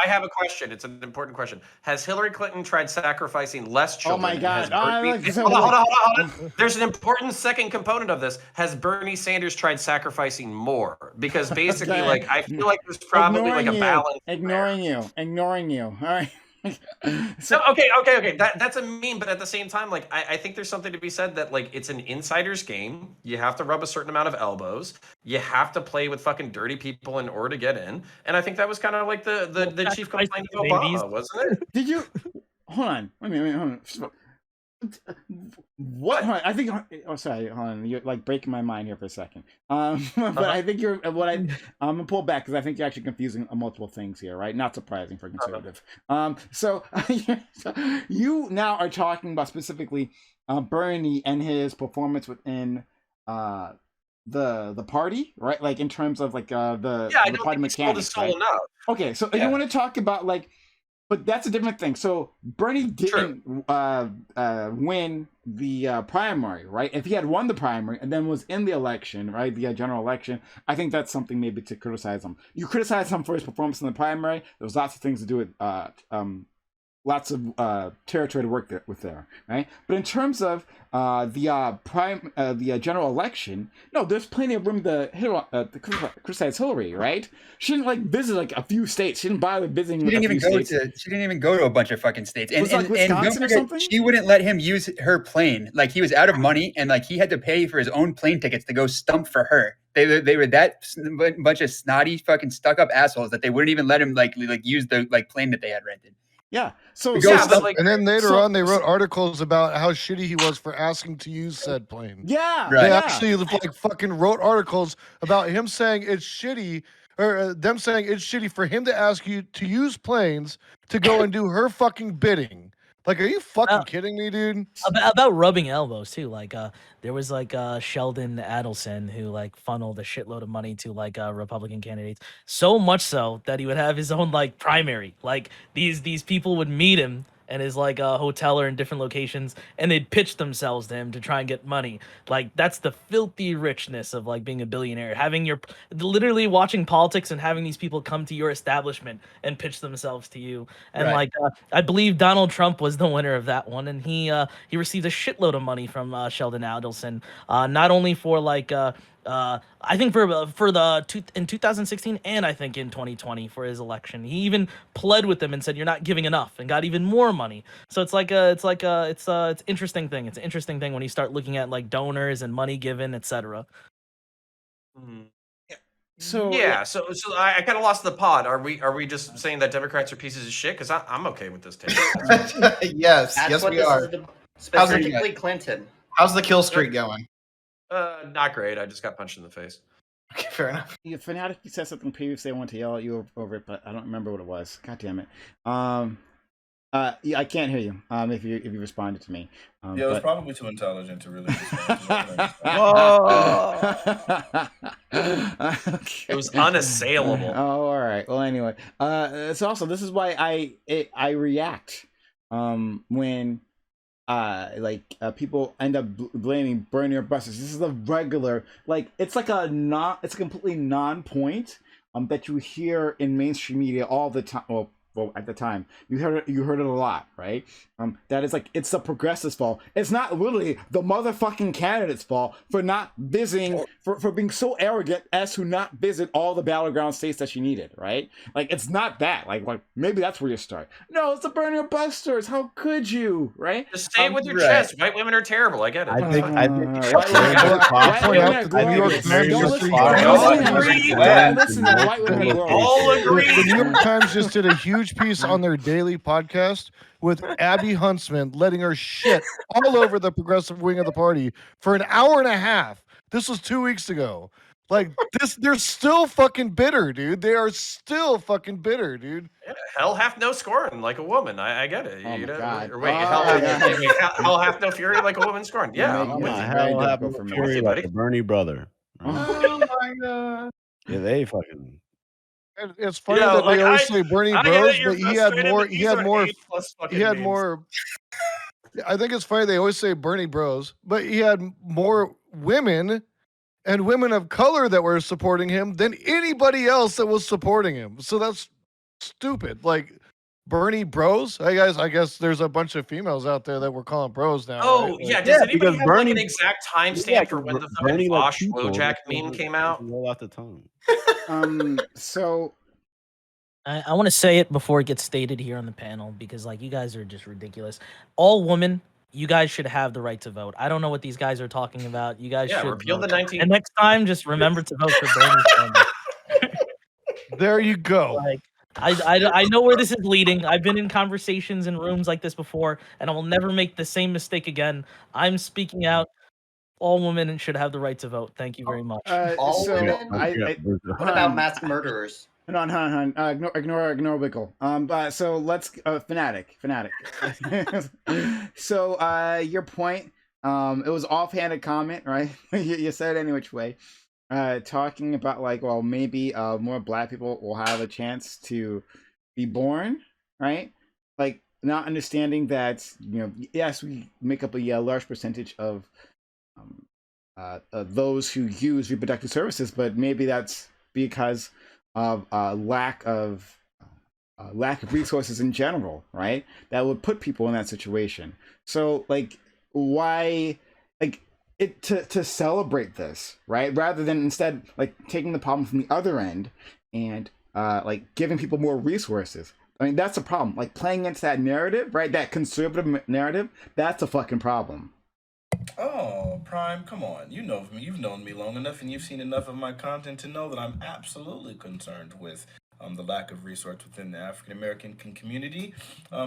I have a question. It's an important question. Has Hillary Clinton tried sacrificing less children? Oh my God! Hold on. There's an important second component of this. Has Bernie Sanders tried sacrificing more? Because basically, Okay. like, I feel like there's probably like a balance. Ignoring you. All right. So okay. That's a meme, but at the same time, like I think there's something to be said that like it's an insider's game. You have to rub a certain amount of elbows. You have to play with fucking dirty people in order to get in. And I think that was kind of like the chief complaint of Obama, wasn't it? Did you hold on? Wait a minute, hold on. What? Hold on, I think. Oh, sorry. Hold on. You're like breaking my mind here for a second. But I think you're what I'm gonna pull back because I think you're actually confusing multiple things here, right? Not surprising for a conservative. So you now are talking about specifically Bernie and his performance within the party, right? Like in terms of like the party mechanics, right? Enough. Okay, so you want to talk about like. But that's a different thing. So Bernie didn't win the primary, right? If he had won the primary and then was in the election, right, the general election, I think that's something maybe to criticize him. You criticize him for his performance in the primary. There's lots of things to do with lots of territory to work with there, right? But in terms of the general election, no, there's plenty of room to criticize Hillary, right? She didn't like visit like a few states. She didn't bother visiting. She didn't even go to a bunch of fucking states. And, like Wisconsin or something? She wouldn't let him use her plane. Like he was out of money, and like he had to pay for his own plane tickets to go stump for her. They were that bunch of snotty fucking stuck up assholes that they wouldn't even let him like use the like plane that they had rented. Yeah. So and then later on, they wrote articles about how shitty he was for asking to use said plane. Yeah. They actually like fucking wrote articles about him saying it's shitty, or them saying it's shitty for him to ask you to use planes to go and do her fucking bidding. Like, are you fucking kidding me, dude? About rubbing elbows too. Like there was like Sheldon Adelson who like funneled a shitload of money to like Republican candidates. So much so that he would have his own like primary. Like these people would meet him and his like hotel or in different locations, and they'd pitch themselves to him to try and get money. Like that's the filthy richness of like being a billionaire. Having your literally watching politics and having these people come to your establishment and pitch themselves to you. And Right. like I believe Donald Trump was the winner of that one, and he received a shitload of money from Sheldon Adelson, not only for like I think in 2016 and I think in 2020 for his election. He even pled with them and said you're not giving enough and got even more money. So it's interesting thing. It's an interesting thing when you start looking at like donors and money given, etc. So Yeah, so I kind of lost the pod. Are we just saying that Democrats are pieces of shit? Because I'm okay with this take. Yes, That's yes, what we this are. is. Specifically, Clinton. How's the kill streak going? Not great. I just got punched in the face. Okay, fair enough. Yeah, Fanatiq, you said something previously. I want to yell at you over it, but I don't remember what it was. God damn it. Yeah, I can't hear you. If you responded to me. Yeah, it was probably too intelligent to really. It was unassailable. Oh, all right. Well, anyway, so also this is why I react when people end up blaming Bernie or busters. This is a regular, like it's a completely non-point that you hear in mainstream media all the time. Well, at the time, you heard it a lot, right? That is like it's the progressives' fault. It's not literally the motherfucking candidate's fault for not visiting, for being so arrogant as to not visit all the battleground states that she needed, right? Like it's not that. Like maybe that's where you start. No, it's the Bernie or busters. How could you, right? Just say it with your chest. White women are terrible. I get it. I think white women are glorious. Don't listen to white women are glorious. All agree. The New York Times just did a huge piece on their daily podcast with Abby Huntsman letting her shit all over the progressive wing of the party for an hour and a half. This was 2 weeks ago. Like this, they're still fucking bitter, dude. They are still fucking bitter, dude. Yeah, hell hath no scorn like a woman. I get it. Oh you my know? God. Or wait, Oh, hell hath no fury like a woman scorned. Yeah, You're I'm making with it you. very Hell difficult happened for me. Fury buddy. like a Bernie brother. Right? Oh my god. Yeah, they fucking. And it's funny Yeah, that like, they always say Bernie I get Bros, it, you're but he had frustrated, more. but He these had are more. A+ fucking He had memes. more. I think it's funny they always say Bernie Bros, but he had more women and women of color that were supporting him than anybody else that was supporting him. So that's stupid. Like Bernie Bros. Hey guys, I guess there's a bunch of females out there that we're calling bros now. Oh, right? yeah. Like, Does anybody because have like Bernie- an exact timestamp Yeah, for when the fucking Bernie like Bosch people, Wojak it meme doesn't- came it out? doesn't roll out the tongue. So I want to say it before it gets stated here on the panel because like you guys are just ridiculous. All women, you guys should have the right to vote. I don't know what these guys are talking about. You guys Yeah, should repeal the vote. 19. And next time, just remember to vote for Bernie Sanders. there you go. Like I know where this is leading. I've been in conversations in rooms like this before, and I will never make the same mistake again. I'm speaking out. All women should have the right to vote. Thank you very much. All so women? What about mass murderers? Hold on. Ignore Wiggle. But so let's Fanatiq. So your point. It was offhanded comment, right? you said it any which way. Talking about like, well, maybe more Black people will have a chance to be born, right? Like not understanding that yes, we make up a large percentage of those who use reproductive services, but maybe that's because of lack of resources in general, right? That would put people in that situation. So like, why, like it to celebrate this, right? Rather than instead like taking the problem from the other end and like giving people more resources. I mean, that's a problem. Like playing into that narrative, right? That conservative narrative, that's a fucking problem. Oh, Prime, come on. You know me. You've known me long enough and you've seen enough of my content to know that I'm absolutely concerned with the lack of resource within the African American community.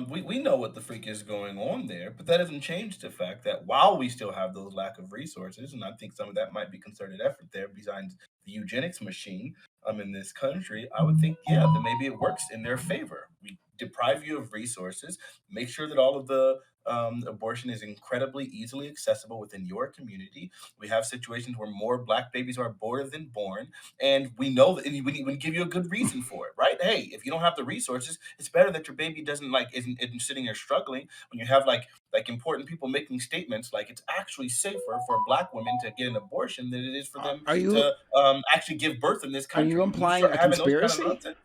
We know what the freak is going on there, but that doesn't change the fact that while we still have those lack of resources, and I think some of that might be concerted effort there the eugenics machine in this country, I would think, yeah, then maybe it works in their favor. We deprive you of resources, make sure that all of the abortion is incredibly easily accessible within your community. We have situations where more Black babies are aborted than born, and we know that, and we give you a good reason for it, right? Hey, if you don't have the resources, it's better that your baby doesn't isn't sitting there struggling when you have like important people making statements like it's actually safer for Black women to get an abortion than it is for them to actually give birth in this Are country. you When implying start a having those kind of conspiracy? nonsense.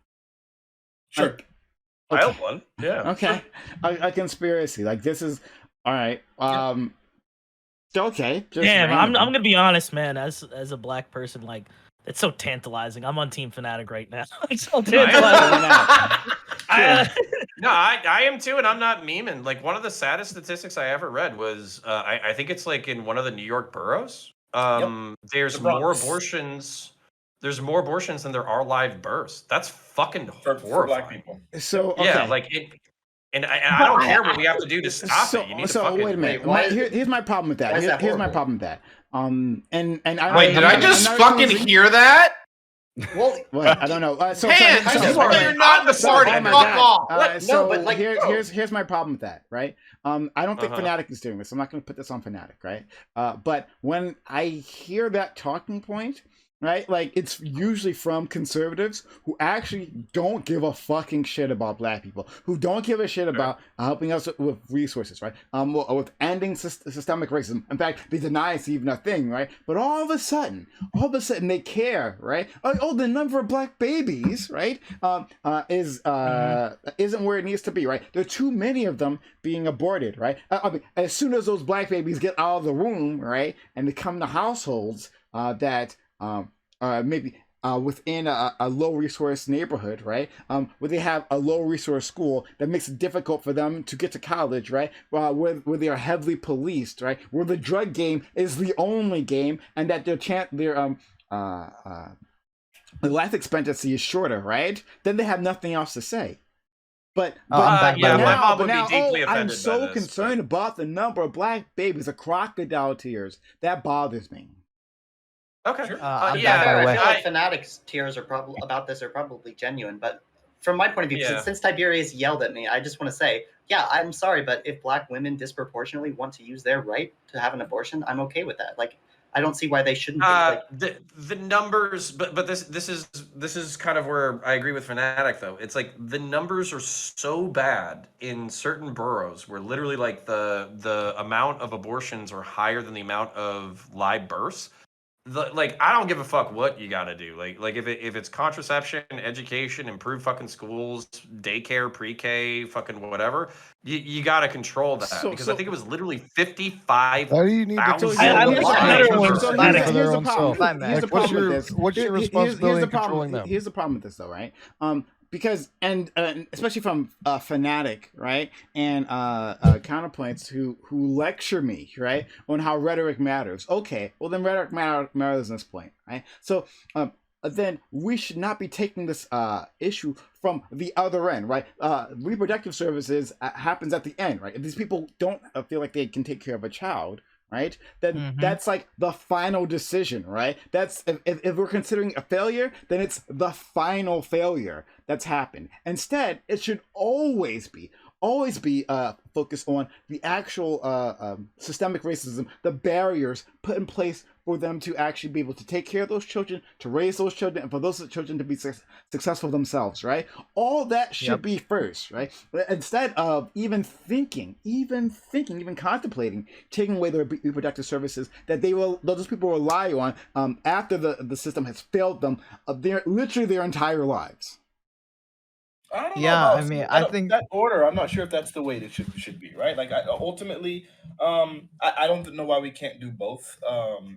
Sure. Like, I hope one. Yeah. Okay. A conspiracy. Like this is all right. Okay. Just Damn, I'm random. gonna be honest, man. As a Black person, like it's so tantalizing. I'm on Team Fanatiq right now. It's so tantalizing. No, I am too, and I'm not memeing. Like one of the saddest statistics I ever read was I think it's like in one of the New York boroughs. There's The more Bronx. abortions. There's more abortions than there are live births. That's fucking for horrifying. Black people. So okay. Yeah, like it. And I don't care what we have to do to stop it. You need to fucking. wait a minute. Wait, Here's my problem with that. why is that Here's my horrible? problem with that. And I Wait, did I just fucking hear that? Well, What? I don't know. Hands, I this just is why wanna- you're not in the party. oh my Fuck God. off. What? So No, but, like, bro. here's my problem with that, right? I don't think Uh-huh. Fanatiq is doing this. I'm not going to put this on Fanatiq, right? But when I hear that talking point, right, like it's usually from conservatives who actually don't give a fucking shit about Black people, who don't give a shit about helping us with resources, right? With ending systemic racism. In fact, they deny it's even a thing, right? But all of a sudden they care, right? Oh, the number of Black babies, right, isn't where it needs to be, right? There are too many of them being aborted, right? I mean, as soon as those Black babies get out of the womb, right, and they come to households that maybe within a low resource neighborhood, right? Where they have a low resource school that makes it difficult for them to get to college, right? Where they are heavily policed, right? Where the drug game is the only game, and that their life expectancy is shorter, right? Then they have nothing else to say. But my mom would now, be deeply I'm offended so by this, concerned about the number of Black babies, the crocodile tears. That bothers me. Okay. Sure. I'm yeah, back, by the I way. feel like Fanatiq's tears are about this are probably genuine, but from my point of view, Yeah. since Tiberius yelled at me, I just want to say, yeah, I'm sorry, but if Black women disproportionately want to use their right to have an abortion, I'm okay with that. Like, I don't see why they shouldn't be. Like, the numbers, but this is kind of where I agree with Fanatiq though. It's like the numbers are so bad in certain boroughs where literally like the amount of abortions are higher than the amount of live births. Like I don't give a fuck what you got to do. Like if it's contraception, education, improve fucking schools, daycare, pre-K, fucking whatever, you got to control that because I think it was literally 55,000. Why do you need to So control I here's look the better problem. when So Fanatiq here's for their the own problem. self? Here's the Like, what's problem with your this. what's your Here's responsibility the in controlling problem. them? Here's the problem with this, though, right? Because especially from Fanatiq, right, and counterpoints who lecture me, right, on how rhetoric matters. Okay, well then rhetoric matters in this point, right? So then we should not be taking this issue from the other end, right? Reproductive services happens at the end, right? If these people don't feel like they can take care of a child, right, then that's like the final decision, right? That's if we're considering a failure, then it's the final failure that's happened. Instead, it should always be focused on the actual systemic racism, the barriers put in place for them to actually be able to take care of those children, to raise those children, and for those children to be successful themselves, right? All that should be first, right? Instead of even contemplating taking away the reproductive services that those people rely on after the system has failed them literally their entire lives. I don't know Yeah, about, I mean, I I don't- think that order. I'm not sure if that's the way it should be, right? Like, ultimately, I don't know why we can't do both. More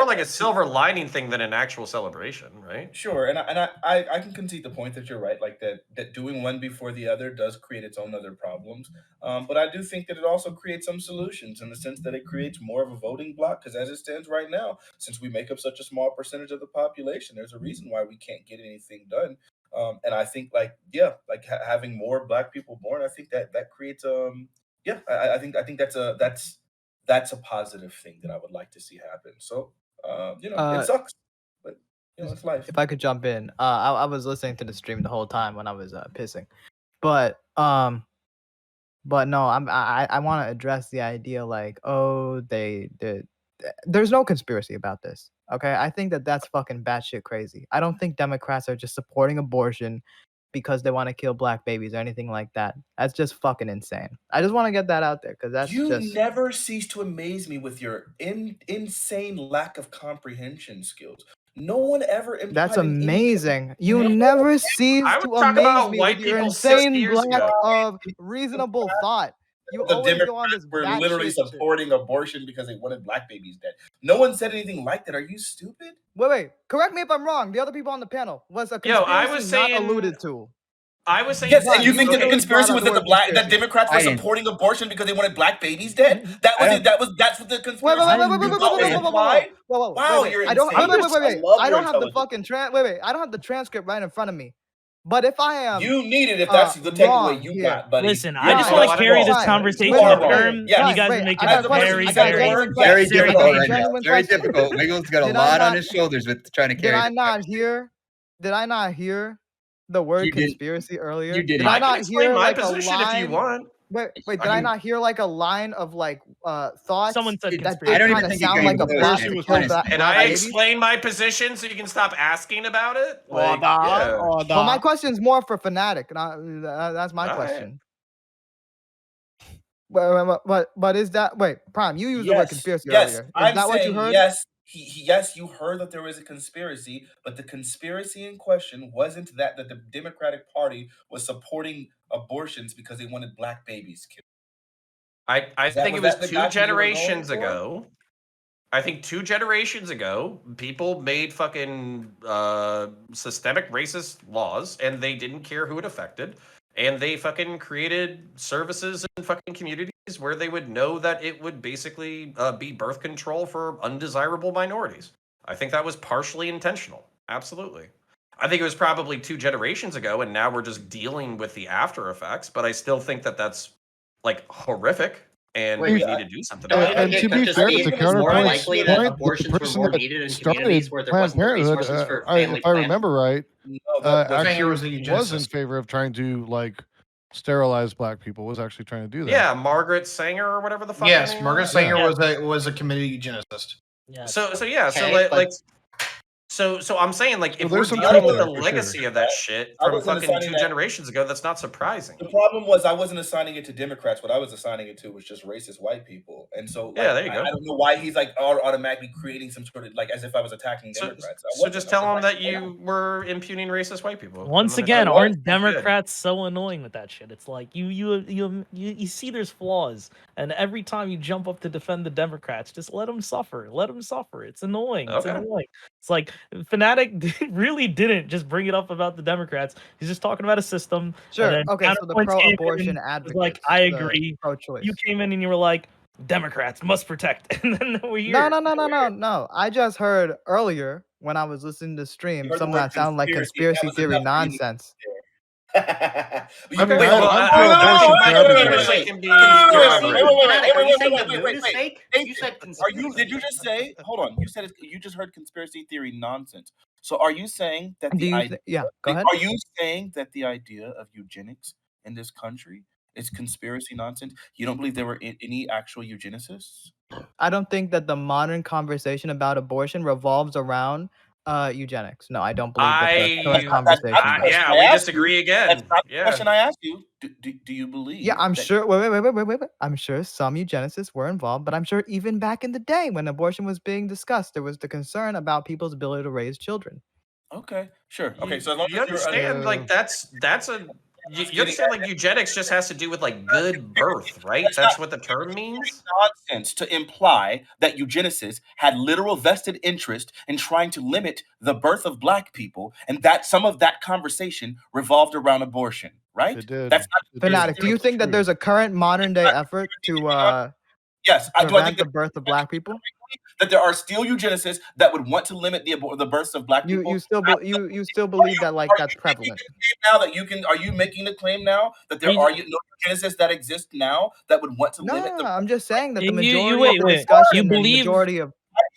like a silver lining thing than an actual celebration, right? Sure, and I can concede the point that you're right, like that doing one before the other does create its own other problems. But I do think that it also creates some solutions in the sense that it creates more of a voting bloc. Because as it stands right now, since we make up such a small percentage of the population, there's a reason why we can't get anything done. And I think having more Black people born, I think that creates I think that's a positive thing that I would like to see happen. So it sucks, It's life. If I could jump in, I was listening to the stream the whole time when I was pissing, but no, I want to address the idea like, oh, there's no conspiracy about this. Okay, I think that's fucking batshit crazy. I don't think Democrats are just supporting abortion because they want to kill black babies or anything like that. That's just fucking insane. I just want to get that out there because that's You just never cease to amaze me with your insane lack of comprehension skills. No one ever implied that's in any- amazing. You never cease I would to talk amaze about me white with your people 60 insane years lack ago. of reasonable thought. You the always go on Democrats this were literally batshit shit. supporting abortion because they wanted black babies dead. No one said anything like that. Are you stupid? Wait. Correct me if I'm wrong. The other people on the panel was a Yo, conspiracy I was not saying- alluded to. I was saying, Yes, Brian, and you think that the literally conspiracy brought was up that the word that Democrats were I didn't. supporting abortion because they wanted black babies dead? That's what the conspiracy. Wow, you're I don't. insane. Wait. love I your don't have the intelligence. fucking wait. I don't have the transcript right in front of me. But if I am, You need it if that's the takeaway wrong you here. got, buddy. Listen, You're I just Brian, want to just carry wrong. this Brian, conversation you to are the wrong. term. Yes. You guys Wait, are making I it got a question. very, I got a very, genuine Very question. very difficult I got a right now. genuine Very question. difficult. Wiggles got a Did I lot on not- his shoulders with trying to Did carry. I this not conversation. hear? Did I not hear the word You didn't. conspiracy earlier? You didn't. Did I I can not explain hear my like a position if you line? want. Wait, I did I can- not hear like a line of like thoughts Someone said It- that conspiracy. I did don't kind even of think it sound came like a close, plot man. to It's kill honest. And black I babies? explain my position so you can stop asking about it. Like, Order, order. But my question's more for Fanatiq, and that's my All right. question. But is that Prime? You used the word conspiracy earlier. Is I'm that what you saying heard? yes. Yes, you heard that there was a conspiracy, but the conspiracy in question wasn't that the Democratic Party was supporting abortions because they wanted black babies killed. I think it was was that the two gotcha you were going generations for? ago. I think 2 generations ago, people made fucking systemic racist laws, and they didn't care who it affected. And they fucking created services in fucking communities where they would know that it would basically be birth control for undesirable minorities. I think that was partially intentional. Absolutely. I think it was probably 2 generations ago, and now we're just dealing with the after effects. But I still think that that's like horrific, and Wait, we need to do something No, about I And it. to be fair, it's the more counterpoint, likely that the abortions were person more that needed in started communities where there Planned wasn't the Parenthood, resources for family if I planning. remember right, No, the actually Sanger was a was in eugenicist. favor of trying to like sterilize black people. Was actually trying to do that. Yeah, Margaret Sanger or whatever the fuck. her Yes, name Margaret was. Sanger Yeah. was a committed eugenicist. Yeah. So Okay, so I'm saying, like, So if we're there's some dealing with truth the there, for legacy sure. of that shit I from wasn't fucking assigning 2 that. generations ago, that's not surprising. The problem was I wasn't assigning it to Democrats. What I was assigning it to was just racist white people. And so, like, Yeah, there you go. I don't know why he's like automatically creating some sort of like as if I was attacking So, Democrats. so just tell them that you were impugning racist white people. Once and then again, it's aren't good. Democrats so annoying with that shit? It's like you see there's flaws, and every time you jump up to defend the Democrats, just let them suffer. Let them suffer. It's annoying. It's Okay. annoying. It's like Fanatiq really didn't just bring it up about the Democrats. He's just talking about a system. and Sure. then Okay. So the counterpoints came in pro-abortion and was advocates, like, I the agree. pro-choice. You came in and you were like, Democrats must protect, and then we're here. No. I just heard earlier when I was listening to the stream You heard the something word that sounded like conspiracy. That conspircy was theory enough for you to- nonsense. Okay, mean, wait, hold on. I'm for abortion for everybody. Can be Conspiracy. corroborated. Are you saying the moon is wait. fake? You said Are conspiracy. you? Did you just say? Hold on. You said you just heard conspiracy theory nonsense. So are you saying that Do the you? idea? Yeah. Go ahead. Are you saying that the idea of eugenics in this country is conspiracy nonsense? You don't believe there were any actual eugenicists? I don't think that the modern conversation about abortion revolves around eugenics. No, I don't believe that the current conversation does. Yeah, we disagree again. That's not the Yeah. question I asked you. Do you believe? Yeah, I'm that- sure. Wait. I'm sure some eugenicists were involved, but I'm sure even back in the day when abortion was being discussed, there was the concern about people's ability to raise children. Okay, sure. Okay, so as long You as you're understand, like that's a. You understand, like eugenics just has to do with like good birth, right? That's what the term means. nonsense to imply that eugenicists had literal vested interest in trying to limit the birth of black people, and that some of that conversation revolved around abortion, right? It did. That's not It did. Fanatic, do you think that there's a current modern day effort to yes. Do I prevent think the that, birth of black people? that there are still eugenicists that would want to limit the births of black people? You still believe that like that's prevalent? Now that you can, are you making the claim now that there are no eugenicists that exist now that would want to No, limit the? I'm just saying that the You majority wait, of the wait. discussion, You and believe- majority of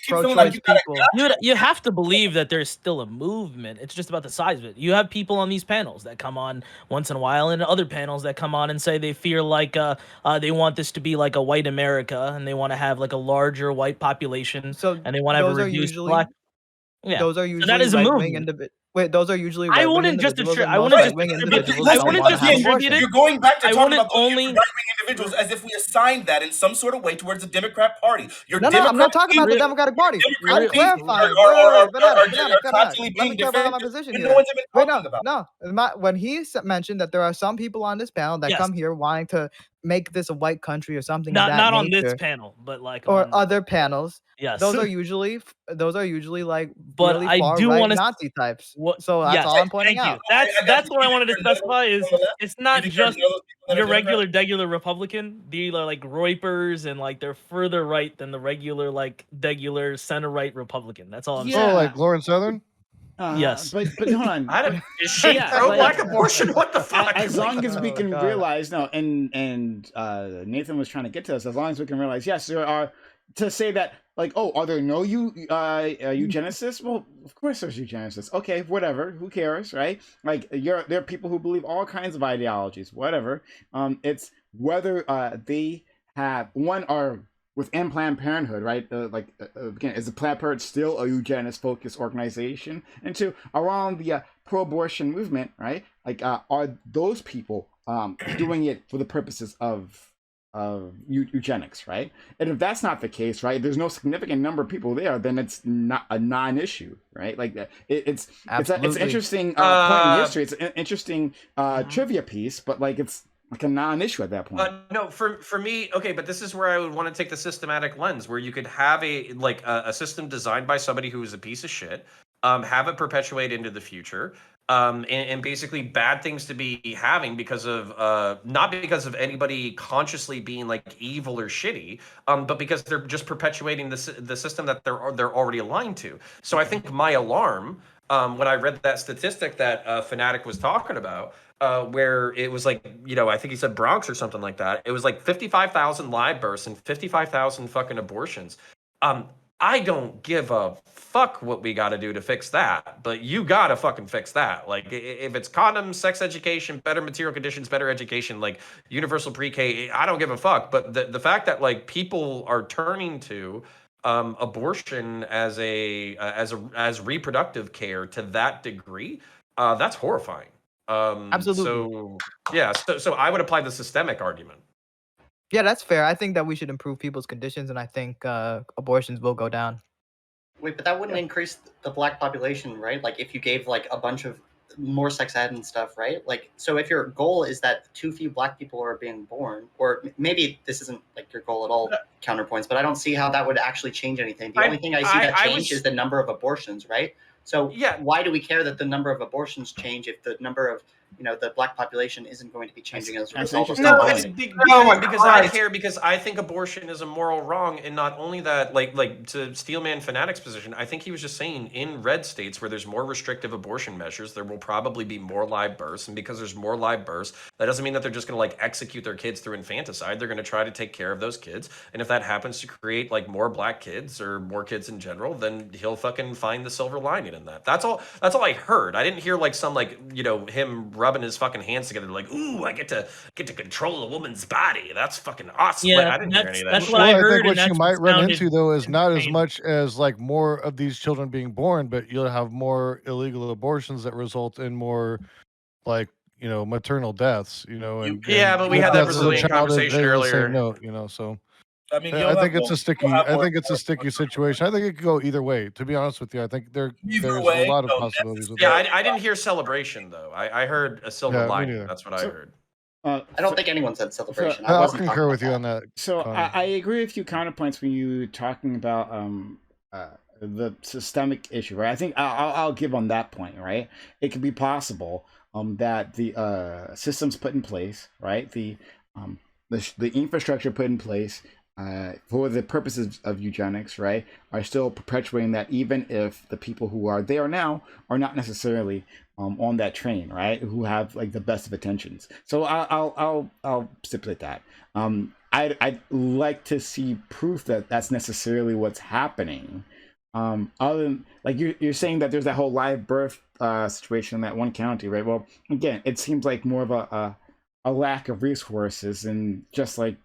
keep feeling like pro-choice you people. You have to believe that there's still a movement. It's just about the size of it. You have people on these panels that come on once in a while, and other panels that come on and say they feel like they want this to be like a white America, and they want to have like a larger white population, So and they want to have a those are reduced usually black. Yeah, those are so that usually is a right-wing movement. Wait, those are usually I right-wing wouldn't just individuals, attribute. and I most wouldn't just right-wing attribute. individuals I don't wouldn't want to just have attribute abortion. it. You're going back to I talking wouldn't about those only. right-wing individuals as if we assigned that in some sort of way towards the Democrat Party. Your No, I'm Democrat not talking about the Democratic Party. I'm Democrat people clarifying. Wait, Fanatic, constantly let me being clarify defended my position when here. no one's even Wait, talking about it. when he mentioned that there are some people on this panel that Yes. come here wanting to make this a white country or something of that Not on nature, this panel, but like or on other panels. yes. Those are usually like But really I far do right wanna Nazi types. What? So that's Yes, all I'm pointing thank you. out. That's what I wanted to there's none of specify those is people on the left? it's You not think there's just none of those people that are your Democrats? regular Republican. These are like Roipers and like they're further right than the regular center right Republican. That's all I'm saying. Oh, like Lauren Southern? Yes. But hold on. Is she Yeah, pro-black like- abortion? What the fuck? As long as we Oh, can God. realize, and Nathan was trying to get to us. As long as we can realize, yes, there are. To say that, like, oh, are there no eugenicists? Well, of course there's eugenicists. Okay, whatever. Who cares, right? Like, there are people who believe all kinds of ideologies. Whatever. It's whether they have one are within Planned Parenthood, right? Again, is the Planned Parenthood still a eugenist-focused organization? And two, around the pro-abortion movement, right? Like, are those people doing it for the purposes of eugenics, right? And if that's not the case, right, there's no significant number of people there, then it's not a non-issue, right? Like it's an interesting point in history. It's an interesting trivia piece, but like it's like a non-issue at that point. No, for me, okay, but this is where I would want to take the systematic lens, where you could have a system designed by somebody who is a piece of shit, have it perpetuate into the future, and basically bad things to be having because of not because of anybody consciously being like evil or shitty, but because they're just perpetuating the system that they're already aligned to. So I think my alarm when I read that statistic that Fanatiq was talking about, where it was like, I think he said Bronx or something like that. It was like 55,000 live births and 55,000 fucking abortions. I don't give a fuck what we got to do to fix that, but you got to fucking fix that. Like, if it's condoms, sex education, better material conditions, better education, like universal pre-K, I don't give a fuck. But the fact that like people are turning to abortion as reproductive care to that degree, that's horrifying. Absolutely. So yeah, so I would apply the systemic argument. Yeah, that's fair. I think that we should improve people's conditions, and I think abortions will go down. Wait, but that wouldn't increase the black population, right? Like if you gave like a bunch of more sex ed and stuff, right? Like, so if your goal is that too few black people are being born, or maybe this isn't like your goal at all, counterpoints, but I don't see how that would actually change anything. The only thing I see that change is the number of abortions, right? So yeah, why do we care that the number of abortions change if the number of the black population isn't going to be changing as a result of no, that? because I care, because I think abortion is a moral wrong, and not only that, like to Steelman Fanatiq's position, I think he was just saying in red states where there's more restrictive abortion measures, there will probably be more live births, and because there's more live births, that doesn't mean that they're just going to like execute their kids through infanticide. They're going to try to take care of those kids, and if that happens to create like more black kids or more kids in general, then he'll fucking find the silver lining in that. That's all I heard. I didn't hear like some like him rubbing his fucking hands together like, ooh, I get to control a woman's body. That's fucking awesome. Yeah, like, I didn't hear any of that. That's shit. what I heard. think what and you might run sounded into though is not as painful. much as like more of these children being born, but you'll have more illegal abortions that result in more like maternal deaths. Yeah, but we had that Brazilian conversation earlier. So. I mean, I think it's a sticky. I think it's a sticky situation. I think it could go either way. To be honest with you, I think there's a lot of possibilities with that. I didn't hear celebration though. I heard a silver lining. That's what I heard. I don't think anyone said celebration. I'll concur with you on that. So I agree with you counterpoints when you talking about the systemic issue, right? I think I'll give on that point, right? It could be possible that the systems put in place, right? The infrastructure put in place for the purposes of eugenics, right, are still perpetuating that, even if the people who are there now are not necessarily on that train, right, who have like the best of intentions. So I'll stipulate that. I'd like to see proof that that's necessarily what's happening. Other than like you're saying that there's that whole live birth situation in that one county, right? Well, again, it seems like more of a lack of resources, and just like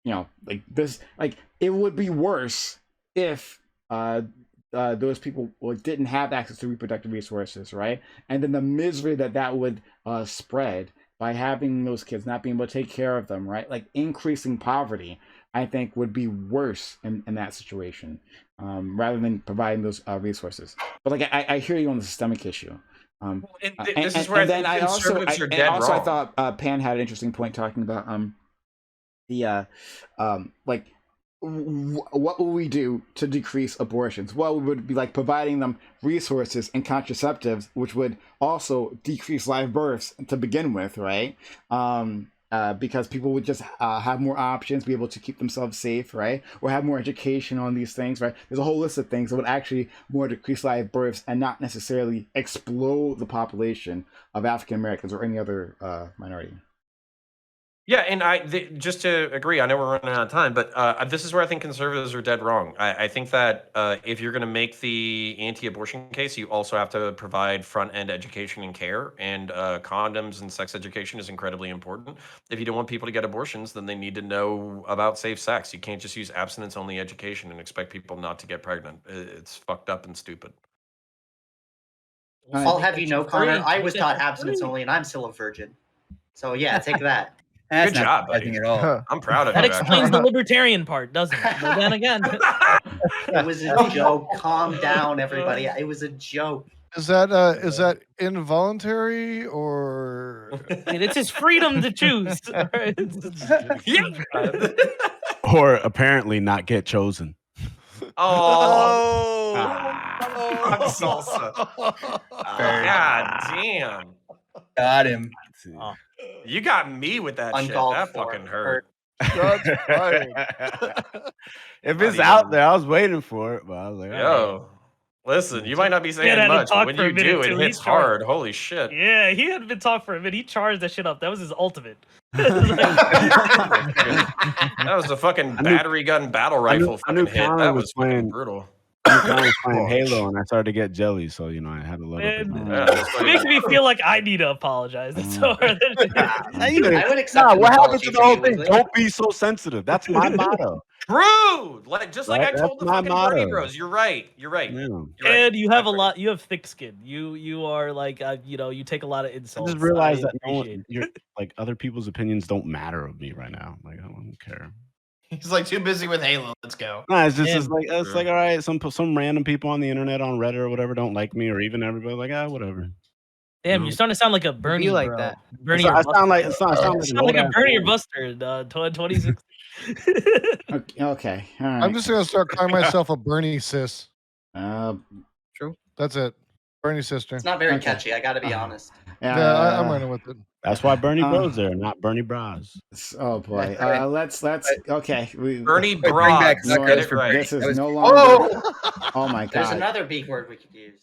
like this, like it would be worse if those people didn't have access to reproductive resources, right? And then the misery that would spread by having those kids not being able to take care of them, right? Like increasing poverty, I think would be worse in that situation, rather than providing those resources. But like I hear you on the systemic issue. This is where I think conservatives are dead also, wrong. I thought Pan had an interesting point talking about the like what will we do to decrease abortions? Well, we would be like providing them resources and contraceptives, which would also decrease live births to begin with, right? Because people would just have more options, be able to keep themselves safe, right? Or have more education on these things, right? There's a whole list of things that would actually more decrease live births and not necessarily explode the population of African Americans or any other minority. Yeah, and just to agree, I know we're running out of time, but this is where I think conservatives are dead wrong. I think that if you're going to make the anti-abortion case, you also have to provide front-end education and care, and condoms and sex education is incredibly important. If you don't want people to get abortions, then they need to know about safe sex. You can't just use abstinence-only education and expect people not to get pregnant. It's fucked up and stupid. I'll have you know, Connor, I was taught abstinence only, and I'm still a virgin. So yeah, take that. That's Good not job, buddy. surprising at all. I'm proud of That you. explains the libertarian part, doesn't it? But then again, It was a joke. Calm down, everybody. It was a joke. Is that involuntary or? it's his freedom to choose. All right? Or apparently not get chosen. Oh, Oh. salsa. God damn. Got him. Oh. You got me with that Uncalled shit. That for. fucking hurt. Shots fired. If it's out there, I was waiting for it, but I was like, Yo, listen, you might not be had saying to much, talk but when for a you minute do, it too. hits He charged- hard. Holy shit. Yeah, he hadn't been talking for a minute. He charged that shit up. That was his ultimate. That was a fucking battery gun battle rifle I knew fucking hit. Connor That was was fucking playing- brutal. I was playing Halo, and I started to get jelly, so I had a little bit. Man, Yeah, that's it makes me feel like I need to apologize. That's so hard. I would accept an what happened apology to the from whole you, thing? Wiggly. Don't be so sensitive. That's my motto. True. Like just like Right? I told the That's my fucking Bernie motto. bros. You're right. You're right. Yeah. You're right. And you have I a lot. You have thick skin. You are like you take a lot of I insults. just realized that appreciate it. like other people's opinions don't matter of me right now. Like I don't care. He's like too busy with Halo. Let's go. No, it's just Yeah. it's like all right. Some random people on the internet, on Reddit or whatever, don't like me, or even everybody like whatever. Damn, No. you're starting to sound like a Bernie like bro. that. Bernie, I or sound like Buster. I sound You like, sound like a old-ass Bernie or man. Buster in 2016. Okay, all right. I'm just gonna start calling myself a Bernie sis. That's it. Bernie sister. It's not very Okay. catchy. I got to be honest. Yeah, I'm running with it. That's why Bernie Bros there, not Bernie Bras. Oh boy. Let's okay. Bernie Bring Bros. back No, Get it right. this is no Oh! longer. Oh my There's god. another B word we could use.